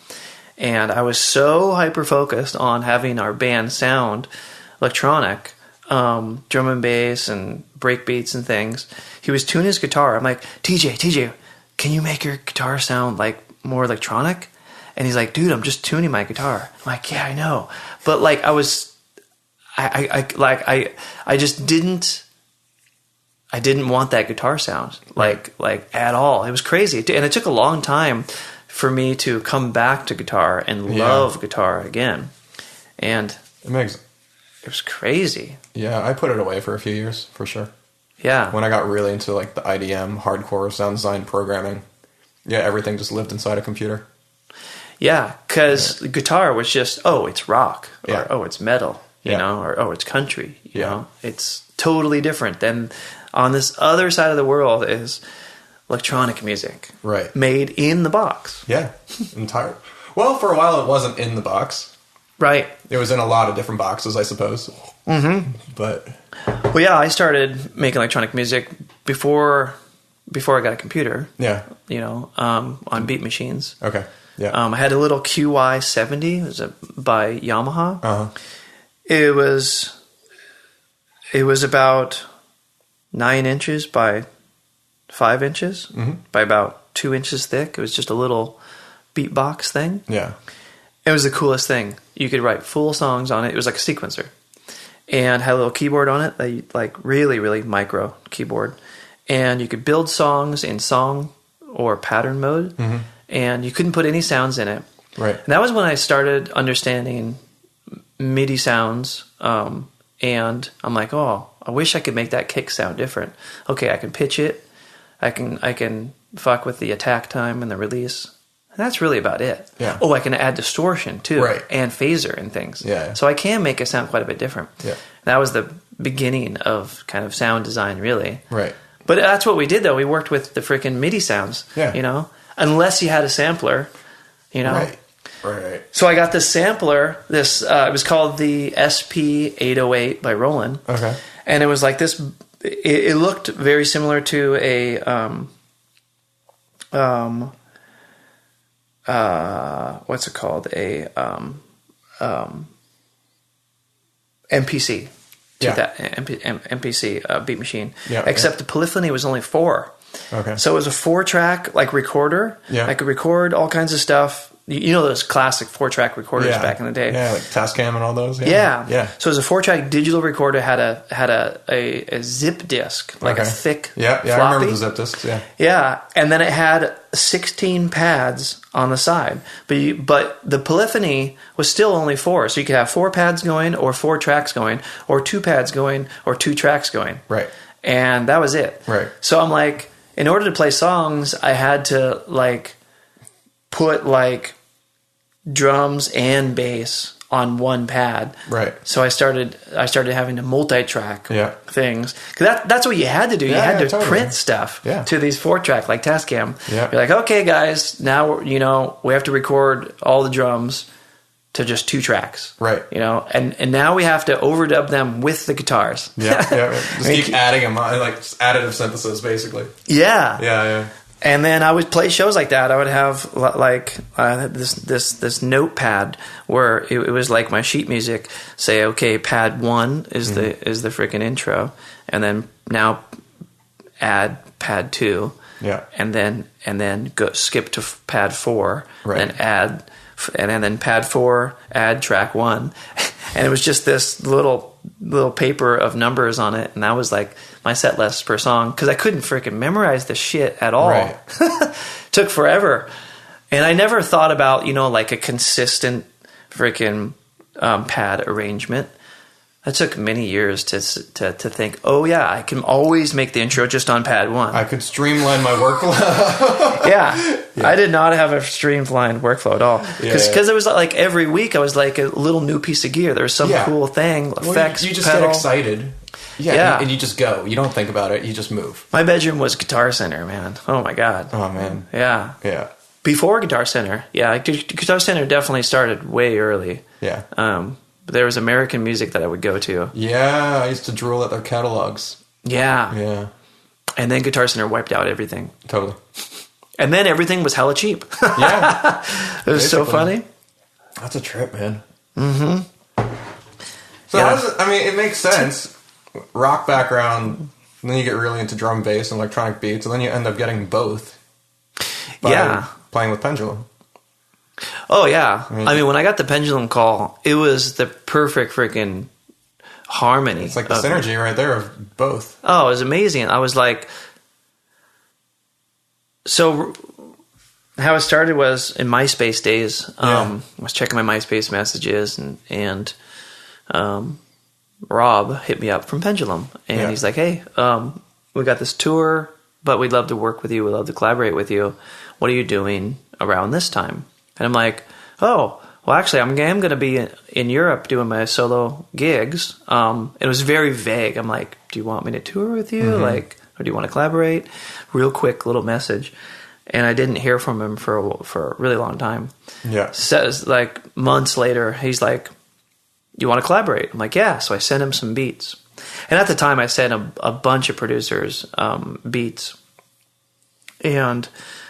and I was so hyper focused on having our band sound electronic, drum and bass and break beats and things. He was tuning his guitar. I'm like, TJ, can you make your guitar sound like more electronic? And he's like, dude, I'm just tuning my guitar. I'm like, yeah, I know. But like I didn't want that guitar sound like at all. It was crazy. And it took a long time for me to come back to guitar and love guitar again. And it was crazy. Yeah, I put it away for a few years, for sure. Yeah. When I got really into like the IDM, hardcore sound design programming, everything just lived inside a computer. Yeah, because guitar was just, it's rock, or it's metal, you know, or it's country, you know. It's totally different than on this other side of the world is electronic music. Right. Made in the box. Yeah, entire. Well, for a while it wasn't in the box. Right. It was in a lot of different boxes, I suppose. Mm-hmm. But... Well, yeah, I started making electronic music before I got a computer. Yeah. On beat machines. Okay. Yeah. I had a little QY70. It was by Yamaha. Uh-huh. It was about 9 inches by 5 inches, by about 2 inches thick. It was just a little beatbox thing. Yeah. It was the coolest thing. You could write full songs on it. It was like a sequencer. And had a little keyboard on it, like really, really micro keyboard. And you could build songs in song or pattern mode. And you couldn't put any sounds in it. Right. And that was when I started understanding MIDI sounds, and I'm like, oh, I wish I could make that kick sound different. Okay, I can pitch it. I can fuck with the attack time and the release. And that's really about it. Yeah. Oh, I can add distortion too, right, and phaser and things. Yeah. So I can make it sound quite a bit different. Yeah. That was the beginning of kind of sound design, really. Right. But that's what we did, though. We worked with the freaking MIDI sounds. Yeah. You know, unless you had a sampler. You know. Right. Right. So I got this sampler. This it was called the SP808 by Roland. Okay. And it was like this. It looked very similar to a what's it called? A MPC. MPC beat machine. Yeah, Except the polyphony was only 4. Okay. So it was a 4-track like recorder. Yeah. I could record all kinds of stuff. You know those classic 4-track recorders back in the day. Yeah, like Tascam and all those. Yeah. Yeah. So it was a 4-track digital recorder. Had a zip disc, like a thick floppy. I remember the zip discs. Yeah. Yeah, and then it had 16 pads on the side, but the polyphony was still only 4, so you could have 4 pads going, or 4 tracks going, or 2 pads going, or 2 tracks going. Right. And that was it. Right. So I'm like, in order to play songs, I had to like put like drums and bass on one pad. Right. So I started having to multi-track things. Because that's what you had to do. You had to totally print stuff to these 4-track, like Tascam. Yeah. You're like, okay, guys, now, we have to record all the drums to just 2 tracks. Right. And now we have to overdub them with the guitars. Yeah. Just keep adding them on, like just additive synthesis, basically. Yeah. Yeah. And then I would play shows like that. I would have like this notepad where it was like my sheet music. Say, okay, pad 1 is the freaking intro, and then now add pad 2. Yeah. And then go skip to pad 4. Right. And then pad 4 add track 1, and it was just this little paper of numbers on it, and that was like my set list per song, because I couldn't freaking memorize the shit at all. Right. Took forever, and I never thought about like a consistent freaking pad arrangement. That took many years to think, oh yeah, I can always make the intro just on pad 1. I could streamline my workflow. yeah. I did not have a streamlined workflow at all. Because it was like every week I was like a little new piece of gear. There was some cool thing, effects, you just pedal. get excited. Yeah. And you just go. You don't think about it. You just move. My bedroom was Guitar Center, man. Oh my God. Oh man. Yeah. Yeah. Before Guitar Center. Yeah. Guitar Center definitely started way early. Yeah. There was American music that I would go to. Yeah, I used to drool at their catalogs. Yeah. Yeah. And then Guitar Center wiped out everything. Totally. And then everything was hella cheap. Yeah. It was so funny. That's a trip, man. Mm-hmm. So it makes sense. Rock background, and then you get really into drum bass and electronic beats, and then you end up getting both. By playing with Pendulum. Oh, yeah. I mean, when I got the Pendulum call, it was the perfect freaking harmony. It's like the synergy right there of both. Oh, it was amazing. I was like... So, how it started was in MySpace days. I was checking my MySpace messages, and Rob hit me up from Pendulum. And he's like, hey, we got this tour, but we'd love to work with you. We'd love to collaborate with you. What are you doing around this time? And I'm like, oh, well, actually, I'm going to be in Europe doing my solo gigs. It was very vague. I'm like, do you want me to tour with you? Mm-hmm. Or do you want to collaborate? Real quick little message. And I didn't hear from him for a really long time. Yeah. Says like months later, he's like, you want to collaborate? I'm like, yeah. So I sent him some beats. And at the time, I sent a bunch of producers beats. And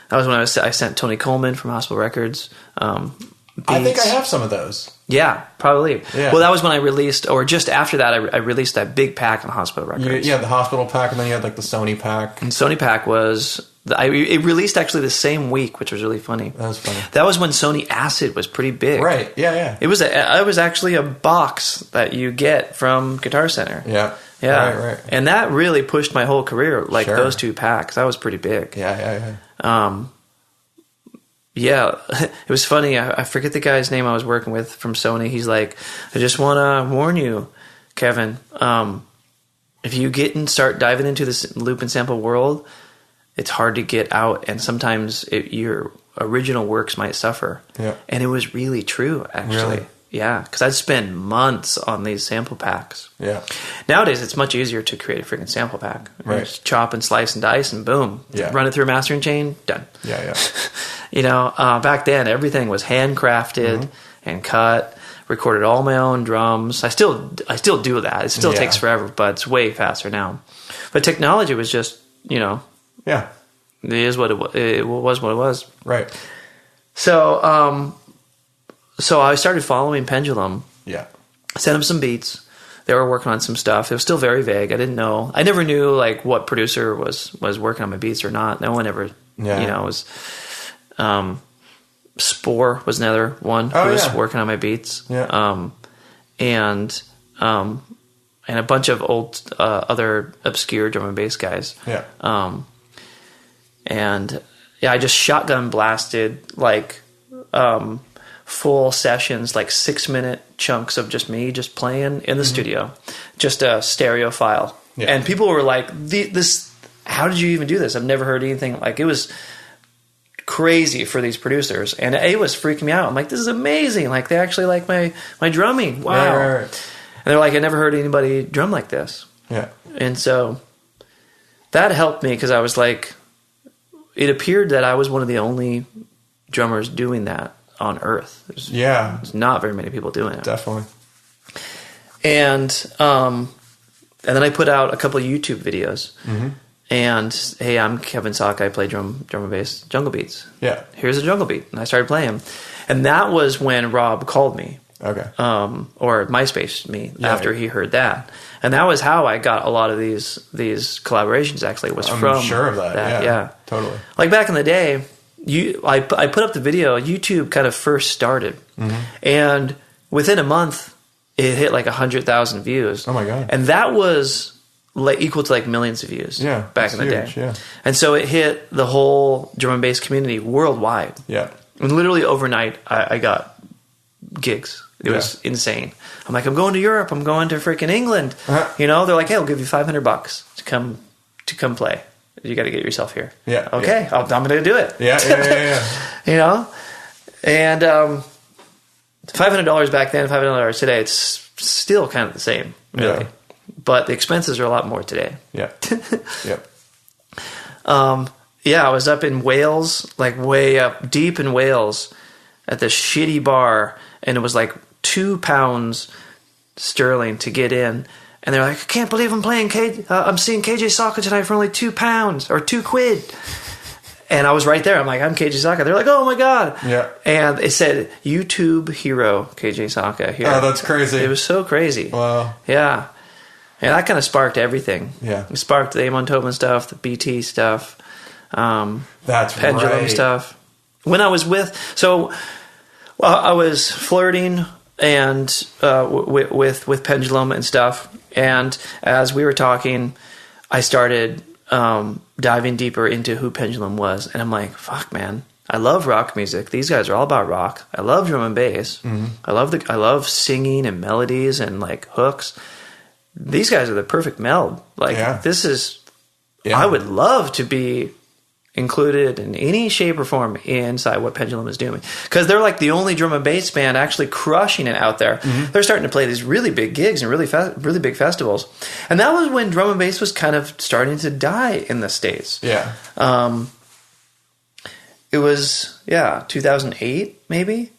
that was when I sent Tony Coleman from Hospital Records beats. I think I have some of those. Yeah, probably. Yeah. Well, that was when I released, or just after that, I released that big pack on Hospital Records. Yeah, the Hospital pack, and then you had like the Sony pack. And Sony pack was... it released actually the same week, which was really funny. That was funny. That was when Sony Acid was pretty big. Right, yeah. It was actually a box that you get from Guitar Center. Yeah. Yeah. Right. And that really pushed my whole career, those two packs. That was pretty big. Yeah. yeah, it was funny. I forget the guy's name I was working with from Sony. He's like, I just want to warn you, Kevin, if you start diving into this loop and sample world, it's hard to get out, and sometimes your original works might suffer. Yeah. And it was really true, actually. Really? Yeah, because I'd spend months on these sample packs. Yeah. Nowadays, it's much easier to create a freaking sample pack. Right. Just chop and slice and dice, and boom. Yeah. Run it through a mastering chain, done. Yeah, Back then, everything was handcrafted and cut. Recorded all my own drums. I still do that. It still takes forever, but it's way faster now. But technology was just, Yeah. it is what it was. It was what it was. Right. So, so I started following Pendulum. Yeah. Sent them some beats. They were working on some stuff. It was still very vague. I didn't know. I never knew like what producer was working on my beats or not. No one ever, was. Spore was another one who was working on my beats. Yeah. And a bunch of old other obscure drum and bass guys. Yeah. I just shotgun blasted like full sessions, like 6-minute chunks of just me just playing in the studio, just a stereo file. Yeah. And people were like, "This, how did you even do this? I've never heard anything like it." Was crazy for these producers, and it was freaking me out. I'm like, this is amazing. Like, they actually like my drumming. Wow. Right. And they're like, I never heard anybody drum like this. Yeah. And so that helped me, because I was like, it appeared that I was one of the only drummers doing that on Earth. There's not very many people doing it. Definitely. And then I put out a couple of YouTube videos. Mm-hmm. And, hey, I'm Kevin Sawka. I play drum and bass jungle beats. Yeah. Here's a jungle beat. And I started playing. And that was when Rob called me. Okay. Or MySpace me after he heard that. And that was how I got a lot of these collaborations, actually, was from sure of that. Yeah. Totally. Like back in the day, I put up the video, YouTube kind of first started. Mm-hmm. And within a month, it hit like 100,000 views. Oh, my God. And that was like equal to like millions of views back in the day. Yeah. And so it hit the whole drum and bass community worldwide. Yeah. And literally overnight, I got gigs. It was insane. I'm like, I'm going to Europe. I'm going to freaking England. Uh-huh. They're like, hey, I'll give you $500 to come play. You got to get yourself here. Yeah. Okay. Yeah. I'm going to do it. Yeah. And $500 back then, $500 today, it's still kind of the same, really. Yeah. But the expenses are a lot more today. Yeah. Yep. I was up in Wales, like way up deep in Wales at this shitty bar, and it was like £2 sterling to get in. And they're like, I can't believe I'm seeing KJ Sawka tonight for only £2 or £2. And I was right there. I'm like, I'm KJ Sawka. They're like, oh my God. Yeah. And it said YouTube hero KJ Sawka here. Oh, that's crazy. It was so crazy. Wow. Yeah. And that kind of sparked everything. Yeah. It sparked the Amon Tobin stuff, the BT stuff, that's Pendulum stuff. When I was I was flirting and with Pendulum and stuff. And as we were talking, I started diving deeper into who Pendulum was. And I'm like, fuck, man. I love rock music. These guys are all about rock. I love drum and bass. Mm-hmm. I love singing and melodies and like hooks. These guys are the perfect meld. Like this is, I would love to be included in any shape or form inside what Pendulum is doing, because they're like the only drum and bass band actually crushing it out there. Mm-hmm. They're starting to play these really big gigs and really big festivals, and that was when drum and bass was kind of starting to die in the States. Yeah. It was 2008 maybe,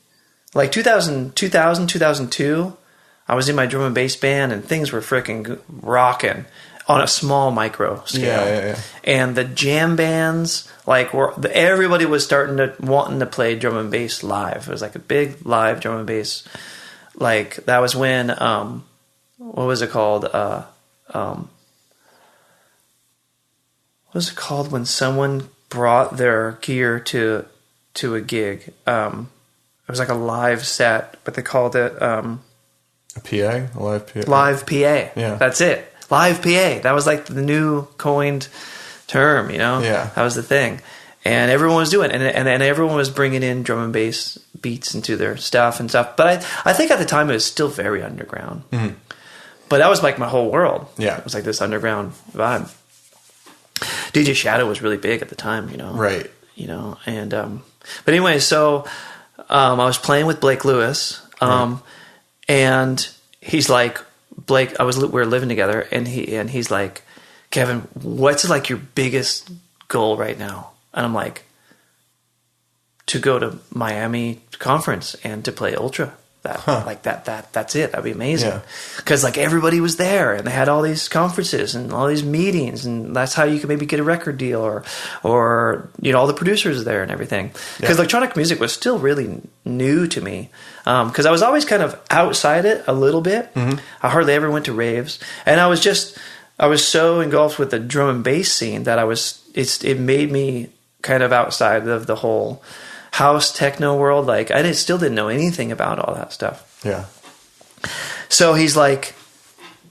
like 2002. I was in my drum and bass band, and things were freaking rocking on a small micro scale. Yeah. And the jam bands, like, everybody was wanting to play drum and bass live. It was like a big live drum and bass. Like, that was when, what was it called? What was it called when someone brought their gear to a gig? It was like a live set, but they called it... A PA? A live PA? Live PA. Yeah. That's it. Live PA. That was like the new coined term, Yeah. That was the thing. and everyone was doing it, and everyone was bringing in drum and bass beats into their stuff and stuff. But I think at the time it was still very underground. Mm-hmm. But that was like my whole world. Yeah, it was like this underground vibe. DJ Shadow was really big at the time, you know. Right. You know, and but anyway, so I was playing with Blake Lewis, and he's like, Blake, we were living together, and he's like, Kevin, what's like your biggest goal right now? And I'm like, to go to Miami conference and to play Ultra. That's it. That'd be amazing. Because like everybody was there, and they had all these conferences and all these meetings, and that's how you could maybe get a record deal, or you know, all the producers there and everything. Because electronic music was still really new to me. Because I was always kind of outside it a little bit. Mm-hmm. I hardly ever went to raves, and I was so engulfed with the drum and bass scene that it made me kind of outside of the whole house techno world. Like I still didn't know anything about all that stuff. Yeah. So he's like,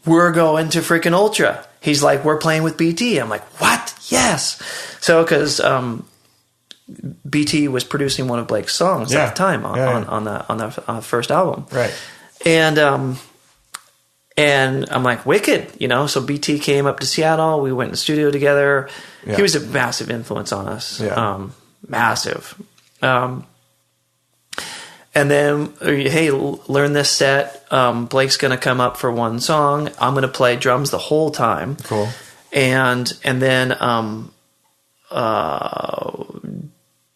we're going to freaking Ultra. He's like, we're playing with BT. I'm like, what? Yes. So because BT was producing one of Blake's songs at the time on the first album. Right. And I'm like, wicked, you know. So BT came up to Seattle. We went in the studio together. Yeah. He was a massive influence on us. Yeah. Massive. And then, hey, learn this set. Blake's going to come up for one song. I'm going to play drums the whole time. Cool. And then,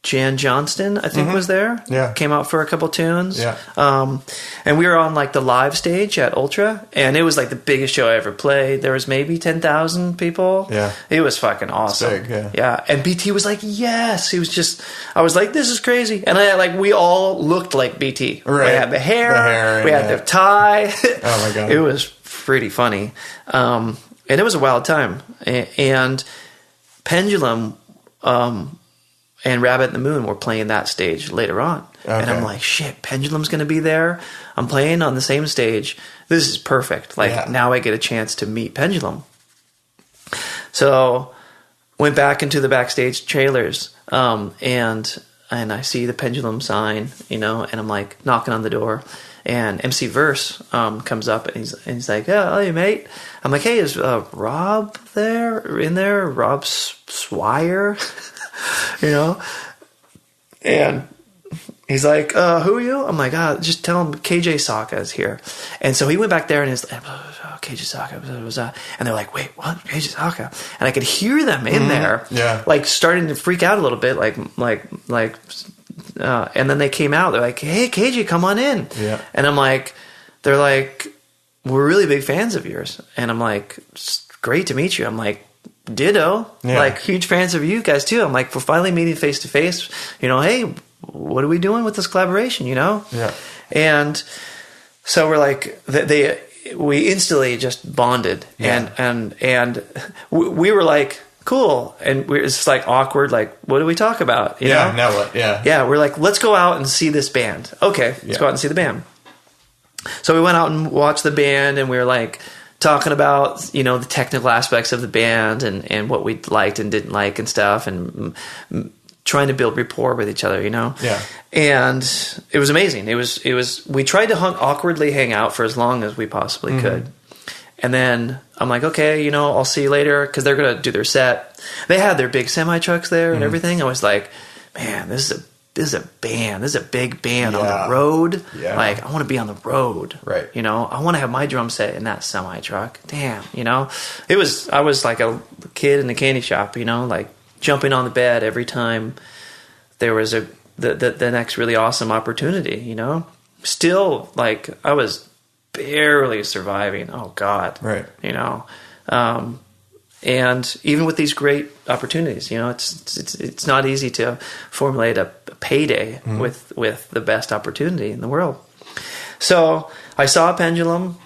Jan Johnston, I think, was there. Yeah. Came out for a couple tunes. Yeah. And we were on like the live stage at Ultra, and it was like the biggest show I ever played. There was maybe 10,000 people. Yeah. It was fucking awesome. Big, yeah. Yeah. And BT was like, yes. He was just, I was like, this is crazy. And we all looked like BT. Right. We had the hair, we had the tie. Oh my God. It was pretty funny. And it was a wild time. And Pendulum, and Rabbit in the Moon were playing that stage later on. Okay. And I'm like, shit, Pendulum's going to be there. I'm playing on the same stage. This is perfect. Like, now I get a chance to meet Pendulum. So, went back into the backstage trailers, and I see the Pendulum sign, you know, and I'm like knocking on the door. And MC Verse comes up, and he's like, oh, hey, mate. I'm like, hey, is Rob in there? Rob Swire? You know? And he's like, who are you? I'm like, just tell him KJ Sawka is here. And so he went back there, and he's like, KJ Sawka. And they're like, wait, what? KJ Sawka? And I could hear them in there, like starting to freak out a little bit, and then they came out. They're like, hey, KJ, come on in. Yeah. And I'm like, they're like, we're really big fans of yours. And I'm like, it's great to meet you. I'm like, ditto. Yeah. Like, huge fans of you guys too. I'm like, we're finally meeting face to face. You know, hey, what are we doing with this collaboration? You know? Yeah. And so we're like, we instantly just bonded, and we were like, cool. And it's like awkward. Like, what do we talk about? You know? Now what? Yeah. Yeah. We're like, let's go out and see this band. Okay. Let's go out and see the band. So we went out and watched the band, and we were like talking about, you know, the technical aspects of the band and what we liked and didn't like and stuff, and trying to build rapport with each other, you know? Yeah. And it was amazing. It was, we tried to awkwardly hang out for as long as we possibly could. And then I'm like, okay, you know, I'll see you later, because they're going to do their set. They had their big semi trucks there and everything. I was like, man, this is a band. This is a big band on the road. Yeah. Like, I want to be on the road. Right. You know, I want to have my drum set in that semi truck. Damn, you know? I was like a kid in the candy shop, you know, like jumping on the bed every time there was the next really awesome opportunity, you know? Still, like, I was barely surviving. Oh God. Right. You know, and even with these great opportunities, you know, it's not easy to formulate a payday with the best opportunity in the world. So I saw Pendulum,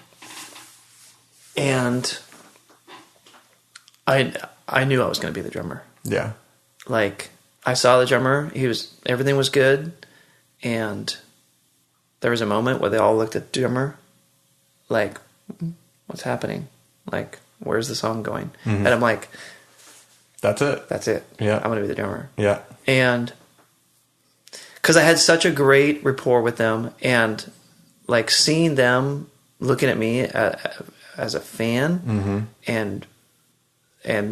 and I knew I was going to be the drummer. Yeah. Like, I saw the drummer. Everything was good, and there was a moment where they all looked at the drummer like, what's happening? Like, where's the song going? And I'm like, That's it. That's it. Yeah. I'm going to be the drummer. Yeah. And because I had such a great rapport with them, and like seeing them looking at me as a fan, and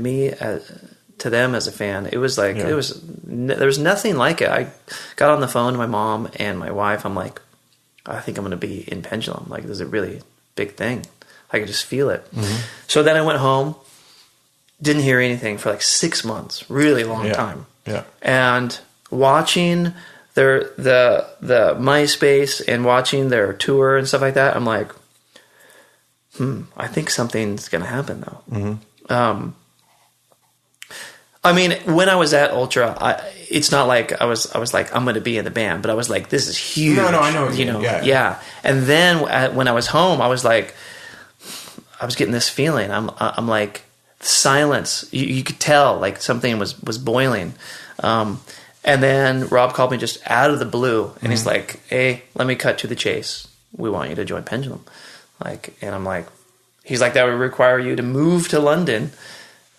me to them as a fan, it was like there was nothing like it. I got on the phone to my mom and my wife. I'm like, I think I'm going to be in Pendulum. Like, this is a really big thing. I could just feel it. So then I went home, didn't hear anything for like 6 months, really long time. Yeah. And watching the MySpace and watching their tour and stuff like that, I'm like, I think something's going to happen though. I mean, when I was at Ultra, it's not like I was like, I'm going to be in the band, but I was like, this is huge. No, I know. You know, yeah. And then when I was home, I was like, I was getting this feeling. I'm like, silence. You could tell like something was boiling. And then Rob called me just out of the blue, and he's like, "Hey, let me cut to the chase. We want you to join Pendulum." Like, and I'm like, he's like, "That would require you to move to London,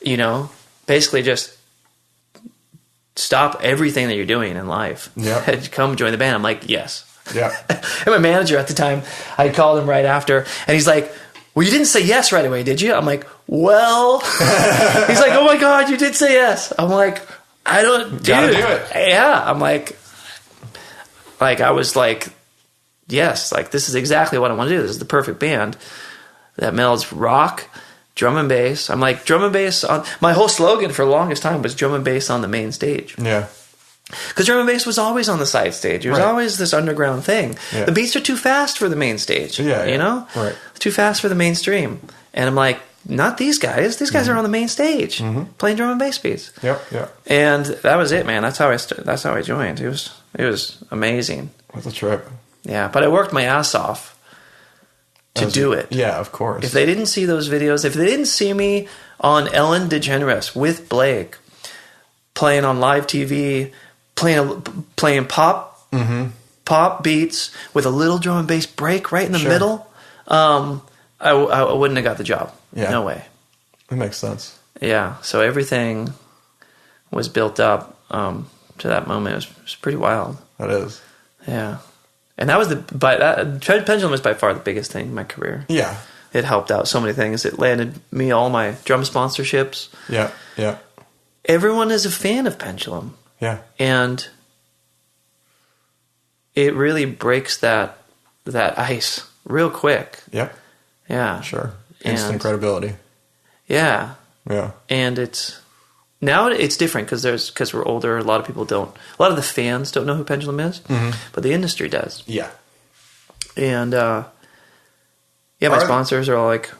you know, basically just stop everything that you're doing in life. Yeah, and come join the band." I'm like, "Yes." Yeah. And my manager at the time, I called him right after, and he's like, "Well, you didn't say yes right away, did you?" I'm like, "Well," he's like, "Oh my God, you did say yes." I'm like, "I don't, dude, gotta do it." Yeah. I'm like I was like, yes, like this is exactly what I want to do. This is the perfect band that melds rock, drum and bass. I'm like, drum and bass on, my whole slogan for the longest time was drum and bass on the main stage. Yeah. Because drum and bass was always on the side stage. It was always this underground thing. Yeah. The beats are too fast for the main stage. Yeah, you know? Right. Too fast for the mainstream. And I'm like, not these guys. These guys are on the main stage playing drum and bass beats. Yep. And that was it, man. That's how I joined. It was amazing. What a trip. Yeah, but I worked my ass off to do it. Yeah, of course. If they didn't see those videos, if they didn't see me on Ellen DeGeneres with Blake playing on live TV, playing pop beats with a little drum and bass break right in the middle, I wouldn't have got the job. Yeah. No way. That makes sense. Yeah. So everything was built up to that moment. It was pretty wild. That is. Yeah. And that was Pendulum was by far the biggest thing in my career. Yeah. It helped out so many things. It landed me all my drum sponsorships. Yeah. Yeah. Everyone is a fan of Pendulum. Yeah. And it really breaks that ice real quick. Yep. Yeah. Sure. Instant credibility. Yeah. Yeah. And now it's different because we're older. A lot of people don't. A lot of the fans don't know who Pendulum is, but the industry does. Yeah. And my sponsors are all like,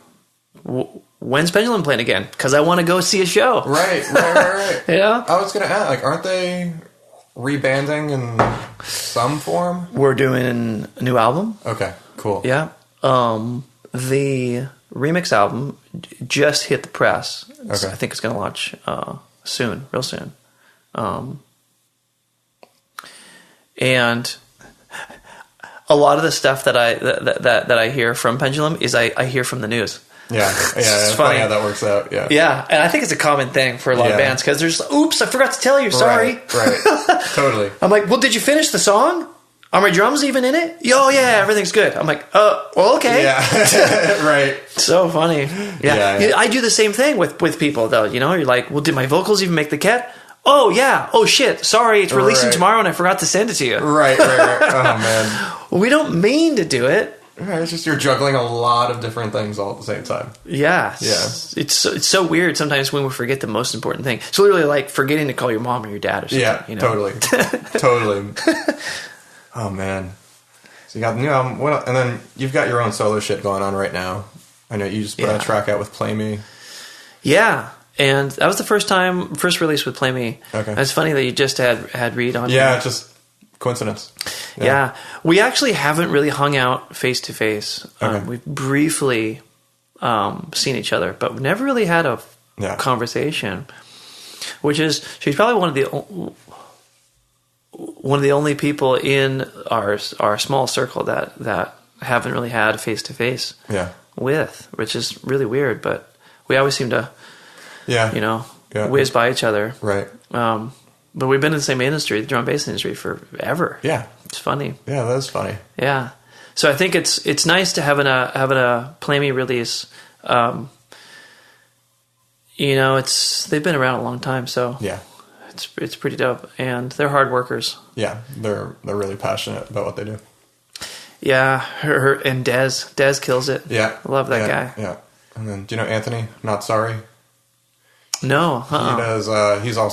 "When's Pendulum playing again? Because I want to go see a show." Right. Yeah. I was gonna ask, like, aren't they rebanding in some form? We're doing a new album. Okay. Cool. Yeah. The remix album just hit the press. Okay. I think it's going to launch soon, real soon. And a lot of the stuff that I hear from Pendulum is I hear from the news. Yeah. It's funny how that works out. Yeah. Yeah, and I think it's a common thing for a lot of bands because there's, oops, I forgot to tell you, sorry. Right. Totally. I'm like, well, did you finish the song? Are my drums even in it? Oh, yeah, everything's good. I'm like, well, okay. Yeah. Right. So funny. Yeah. I do the same thing with people, though. You know, you're like, well, did my vocals even make the cut? Oh, yeah. Oh, shit. Sorry, it's releasing tomorrow and I forgot to send it to you. Right. Oh, man. Well, we don't mean to do it. Right, it's just you're juggling a lot of different things all at the same time. Yeah. Yeah. It's so weird sometimes when we forget the most important thing. It's literally like forgetting to call your mom or your dad or something. Yeah, you know? Totally. Totally. Oh, man. So you got the new album, and then you've got your own solo shit going on right now. I know you just put a track out with Play Me. Yeah. And that was the first release with Play Me. Okay. It's funny that you just had Reed on. Yeah, just coincidence. Yeah. We actually haven't really hung out face to face. We've briefly seen each other, but we've never really had a conversation. Which is, she's probably one of the only people in our small circle that haven't really had face to face with, which is really weird. But we always seem to, whiz by each other. Right. But we've been in the same industry, the drum and bass industry, forever. Yeah. It's funny. Yeah, that is funny. Yeah. So I think it's nice to having a Play Me release. They've been around a long time, so yeah, it's pretty dope, and they're hard workers. Yeah, they're really passionate about what they do. Yeah, her and Dez kills it. Yeah, I love that guy. Yeah, and then do you know Anthony? Not Sorry. No, He does.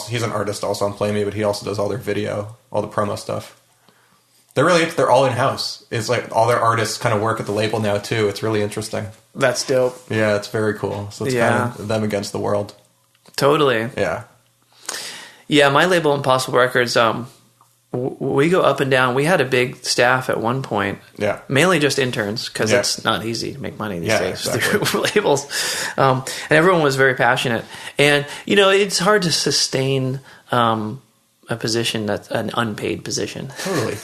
He's an artist also on Play Me, but he also does all their video, all the promo stuff. They're all in house. It's like all their artists kind of work at the label now too. It's really interesting. That's dope. Yeah, it's very cool. So it's kind of them against the world. Totally. Yeah. Yeah, my label, Impossible Records, we go up and down. We had a big staff at one point. Yeah. Mainly just interns, because it's not easy to make money these days exactly. through labels. And everyone was very passionate. And, it's hard to sustain a position that's an unpaid position. Totally.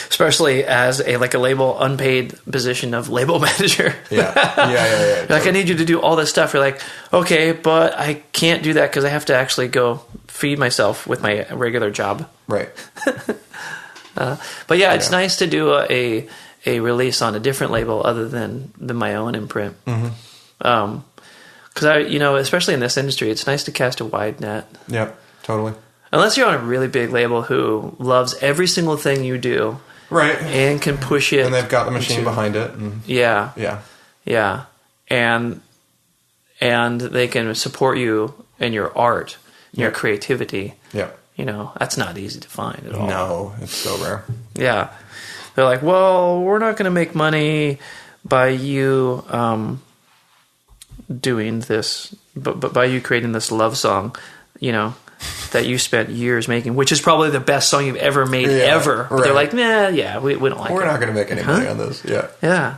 Especially as a label unpaid position of label manager. Yeah. Like, I need you to do all this stuff. You're like, okay, but I can't do that because I have to actually go feed myself with my regular job. Right. But it's nice to do a release on a different label other than my own imprint. Mm-hmm. Because especially in this industry, it's nice to cast a wide net. Yeah, totally. Unless you're on a really big label who loves every single thing you do. Right. And can push it. And they've got the machine behind it. And Yeah. And they can support you in your art, your creativity. Yeah. That's not easy to find at all. No, it's so rare. Yeah. They're like, well, we're not going to make money by you doing this, but by you creating this love song, that you spent years making, which is probably the best song you've ever made ever. But they're like, nah, we don't like it. We're not going to make any money on this. Yeah. Yeah.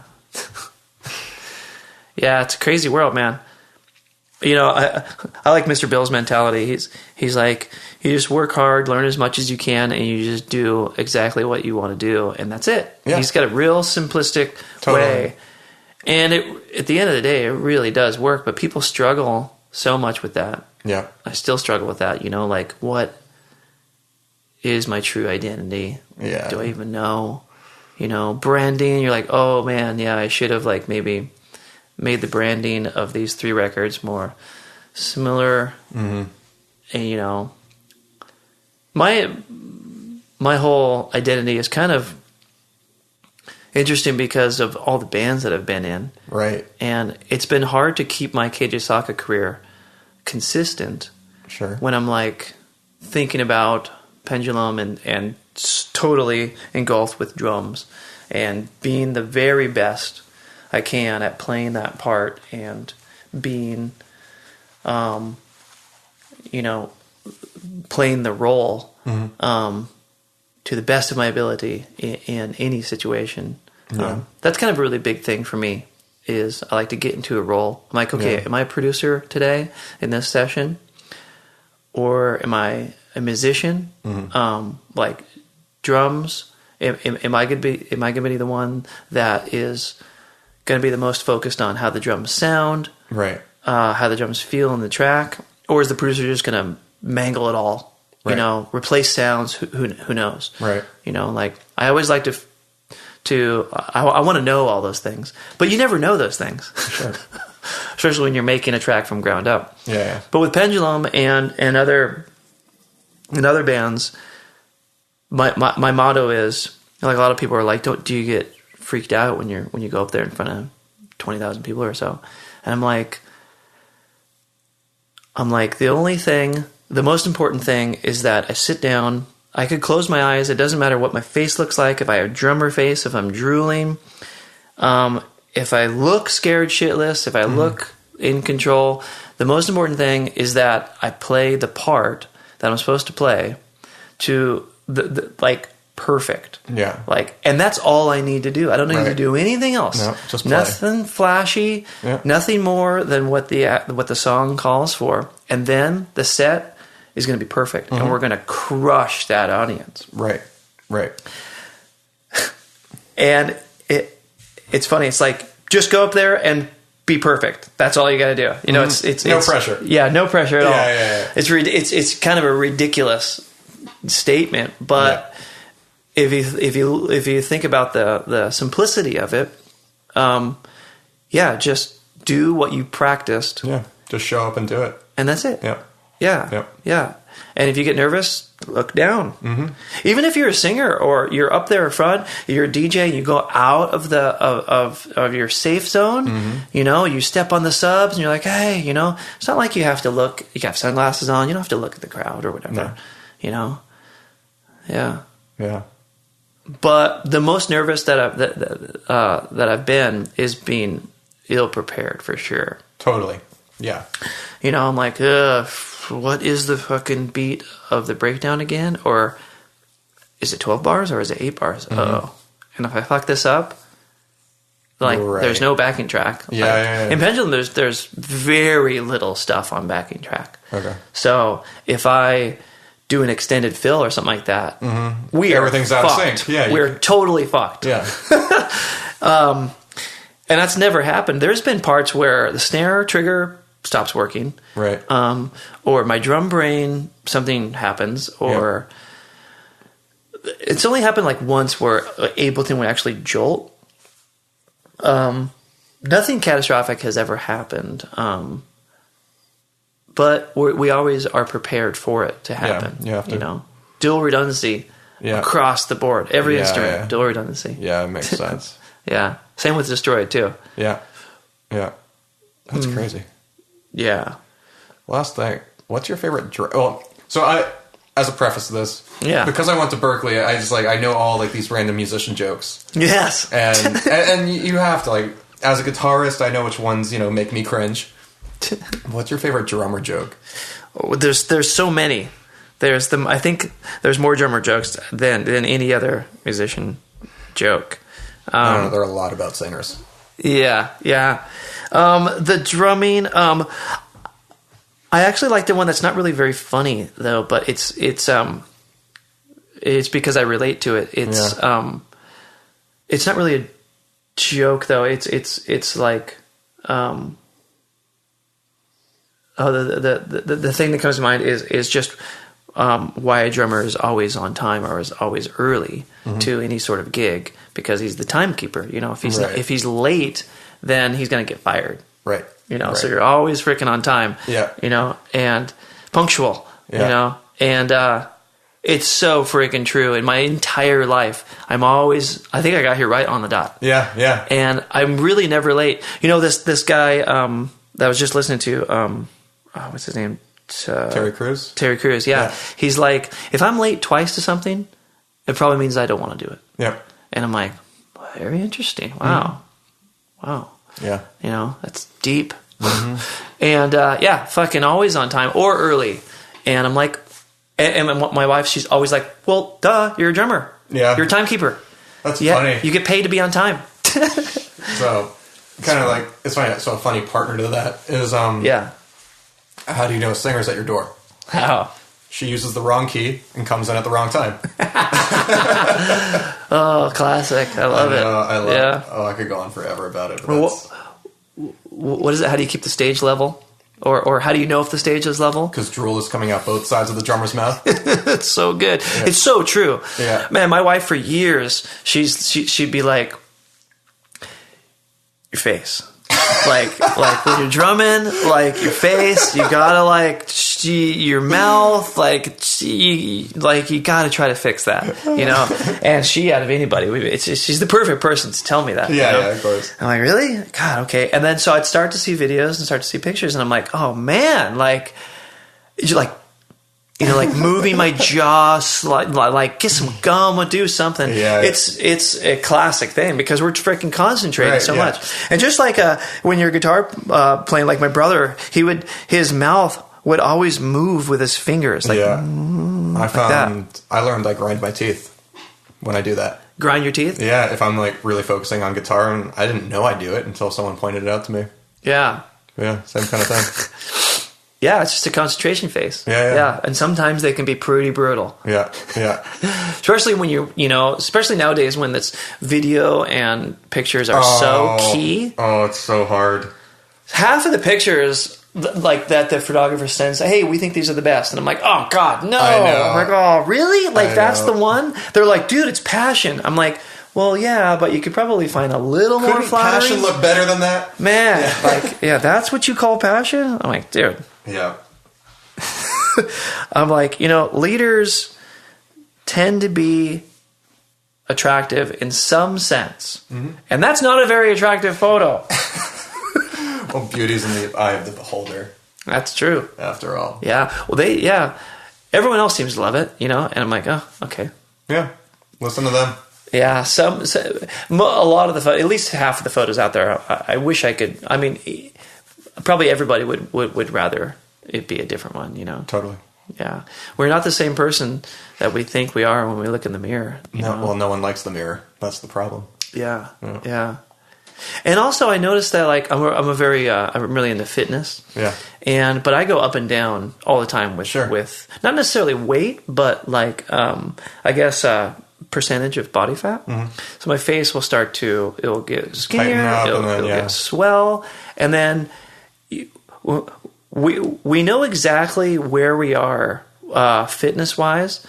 Yeah, it's a crazy world, man. I like Mr. Bill's mentality. He's like, you just work hard, learn as much as you can, and you just do exactly what you want to do, and that's it. Yeah. He's got a real simplistic way. And at the end of the day, it really does work, but people struggle so much with that. Yeah. I still struggle with that, what is my true identity? Yeah. Do I even know? Branding, you're like, oh man, yeah, I should have maybe made the branding of these 3 records more similar. Mm-hmm. And my whole identity is kind of interesting because of all the bands that I've been in. Right. And it's been hard to keep my KJ Sawka career consistent. Sure. When I'm thinking about Pendulum and totally engulfed with drums and being the very best I can at playing that part and being, playing the role to the best of my ability in any situation. Yeah. That's kind of a really big thing for me. Is I like to get into a role. I'm like, okay, am I a producer today in this session, or am I a musician? Mm-hmm. Drums. Am I gonna be the one that is going to be the most focused on how the drums sound, right? How the drums feel in the track, or is the producer just going to mangle it all? Right. Replace sounds. Who knows? Right. I always like to I want to know all those things, but you never know those things. Sure. Especially when you're making a track from ground up. Yeah. But with Pendulum and other bands, my motto is, a lot of people are like, do you get freaked out when you go up there in front of 20,000 people or so? And I'm like, the most important thing is that I sit down. I could close my eyes. It doesn't matter what my face looks like. If I have a drummer face, if I'm drooling, if I look scared shitless, if I look in control, the most important thing is that I play the part that I'm supposed to play to the perfect. Yeah. And that's all I need to do. I don't need to do anything else. No, just play. Nothing flashy. Yeah. Nothing more than what the song calls for. And then the set is going to be perfect, and we're going to crush that audience. Right. And it's funny. It's like, just go up there and be perfect. That's all you got to do. You know, it's no pressure. Yeah, no pressure at all. Yeah. It's kind of a ridiculous statement, but if you think about the simplicity of it, just do what you practiced. Yeah, just show up and do it, and that's it. Yeah. And if you get nervous, look down. Mm-hmm. Even if you're a singer or you're up there in front, you're a DJ, you go out of the of your safe zone. Mm-hmm. You know, you step on the subs, and you're like, hey, you know, it's not like you have to look. You have sunglasses on. You don't have to look at the crowd or whatever. No. You know, yeah. But the most nervous that I've been is being ill prepared for sure. Totally. Yeah. You know, I'm like, what is the fucking beat of the breakdown again? Or is it 12 bars or is it 8 bars? Mm-hmm. Oh. And if I fuck this up, like, there's no backing track. Yeah. In Pendulum, there's very little stuff on backing track. Okay. So if I do an extended fill or something like that, everything's out of sync. Yeah. We're totally fucked. Yeah. And that's never happened. There's been parts where the snare trigger stops working. Right. Or my drum brain, something happens, or it's only happened like once where Ableton would actually jolt. Nothing catastrophic has ever happened. But we always are prepared for it to happen. Yeah, you know, dual redundancy across the board. Every instrument, dual redundancy. Yeah, it makes sense. Yeah. Same with Destroyed too. Yeah. That's crazy. Yeah. Last thing, what's your favorite drum? Well, so as a preface to this, because I went to Berkeley, I just I know all these random musician jokes. Yes. And you have to as a guitarist, I know which ones make me cringe. What's your favorite drummer joke? Oh, there's so many. I think there's more drummer jokes than any other musician joke. I don't know. There are a lot about singers. Yeah. The drumming. I actually like the one that's not really very funny though, but it's because I relate to it. It's not really a joke though. It's like the thing that comes to mind is just why a drummer is always on time or is always early to any sort of gig, because he's the timekeeper. You know, if he's late, then he's going to get fired. Right. You know, so you're always freaking on time. Yeah. You know, and punctual. Yeah. You know, and it's so freaking true. In my entire life, I think I got here right on the dot. Yeah. And I'm really never late. You know, this guy that I was just listening to, what's his name? Terry Crews? Terry Crews, yeah. He's like, if I'm late twice to something, it probably means I don't want to do it. Yep. And I'm like, very interesting. Wow. Mm-hmm. Wow. Yeah. You know, that's deep. Mm-hmm. And fucking always on time or early. And I'm like, and my wife, she's always like, well, duh, you're a drummer. Yeah. You're a timekeeper. That's funny. You get paid to be on time. So, kind of it's funny. So a funny partner to that is, how do you know a singer's at your door? How? She uses the wrong key and comes in at the wrong time. Oh, classic. I love it. I love it. Oh, I could go on forever about it. What is it? How do you keep the stage level? Or how do you know if the stage is level? Because drool is coming out both sides of the drummer's mouth. It's so good. Yeah. It's so true. Yeah. Man, my wife for years, she'd be like, your face. like when you're drumming, like your face, you gotta your mouth, you gotta try to fix that, you know. And she, out of anybody, she's the perfect person to tell me that. Yeah, you know? yeah, of course. I'm like, really? God, okay. And then so I'd start to see videos and start to see pictures, and I'm like, oh man, moving my jaw, get some gum or do something. Yeah. It's a classic thing because we're freaking concentrating so much. And just when you're guitar playing, like my brother, his mouth would always move with his fingers. I learned I grind my teeth when I do that. Grind your teeth? Yeah, if I'm really focusing on guitar, and I didn't know I do it until someone pointed it out to me. Yeah. Yeah, same kind of thing. Yeah, it's just a concentration phase. Yeah. And sometimes they can be pretty brutal. Yeah. Especially when especially nowadays when this video and pictures are so key. Oh, it's so hard. half of the pictures like that the photographer sends, hey, we think these are the best, and I'm like, oh god, no. I'm like, oh really? Like that's the one? They're like, dude, it's passion. I'm like, well, yeah, but you could probably find a little more flattering. Passion look better than that? Man, like, yeah, that's what you call passion? I'm like, dude. Yeah. I'm like, leaders tend to be attractive in some sense. Mm-hmm. And that's not a very attractive photo. Well, beauty's in the eye of the beholder. That's true. After all. Yeah. Well, everyone else seems to love it, and I'm like, oh, okay. Yeah. Listen to them. Yeah. A lot of the at least half of the photos out there, I wish I could. I mean, probably everybody would rather it be a different one, Totally. Yeah. We're not the same person that we think we are when we look in the mirror. Well, no one likes the mirror. That's the problem. Yeah. Yeah. And also, I noticed that like I'm really into fitness. Yeah. But I go up and down all the time with not necessarily weight, but like I guess percentage of body fat. Mm-hmm. So my face will it'll get skinnier, it'll get swell, and then we know exactly where we are fitness wise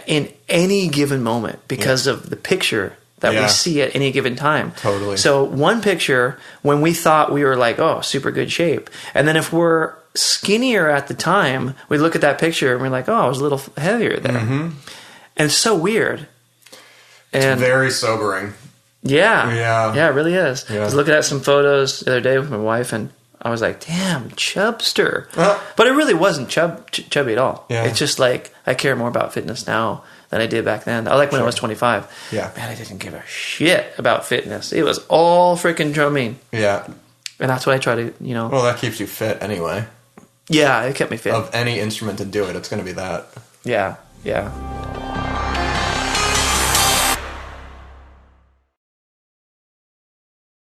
in any given moment because of the picture that we see at any given time. Totally. So one picture when we thought we were like, oh, super good shape. And then if we're skinnier at the time, we look at that picture and we're like, oh, I was a little heavier there. Mm-hmm. And it's so weird. And it's very sobering. Yeah. Yeah. Yeah, it really is. Yeah. I was looking at some photos the other day with my wife and I was like, damn, chubster. But it really wasn't chubby at all. Yeah. It's just like I care more about fitness now than I did back then. I like when I was 25. Yeah. Man, I didn't give a shit about fitness. It was all freaking drumming. Yeah. And that's what I try to, Well, that keeps you fit anyway. Yeah, it kept me fit. Of any instrument to do it, it's going to be that. Yeah, yeah.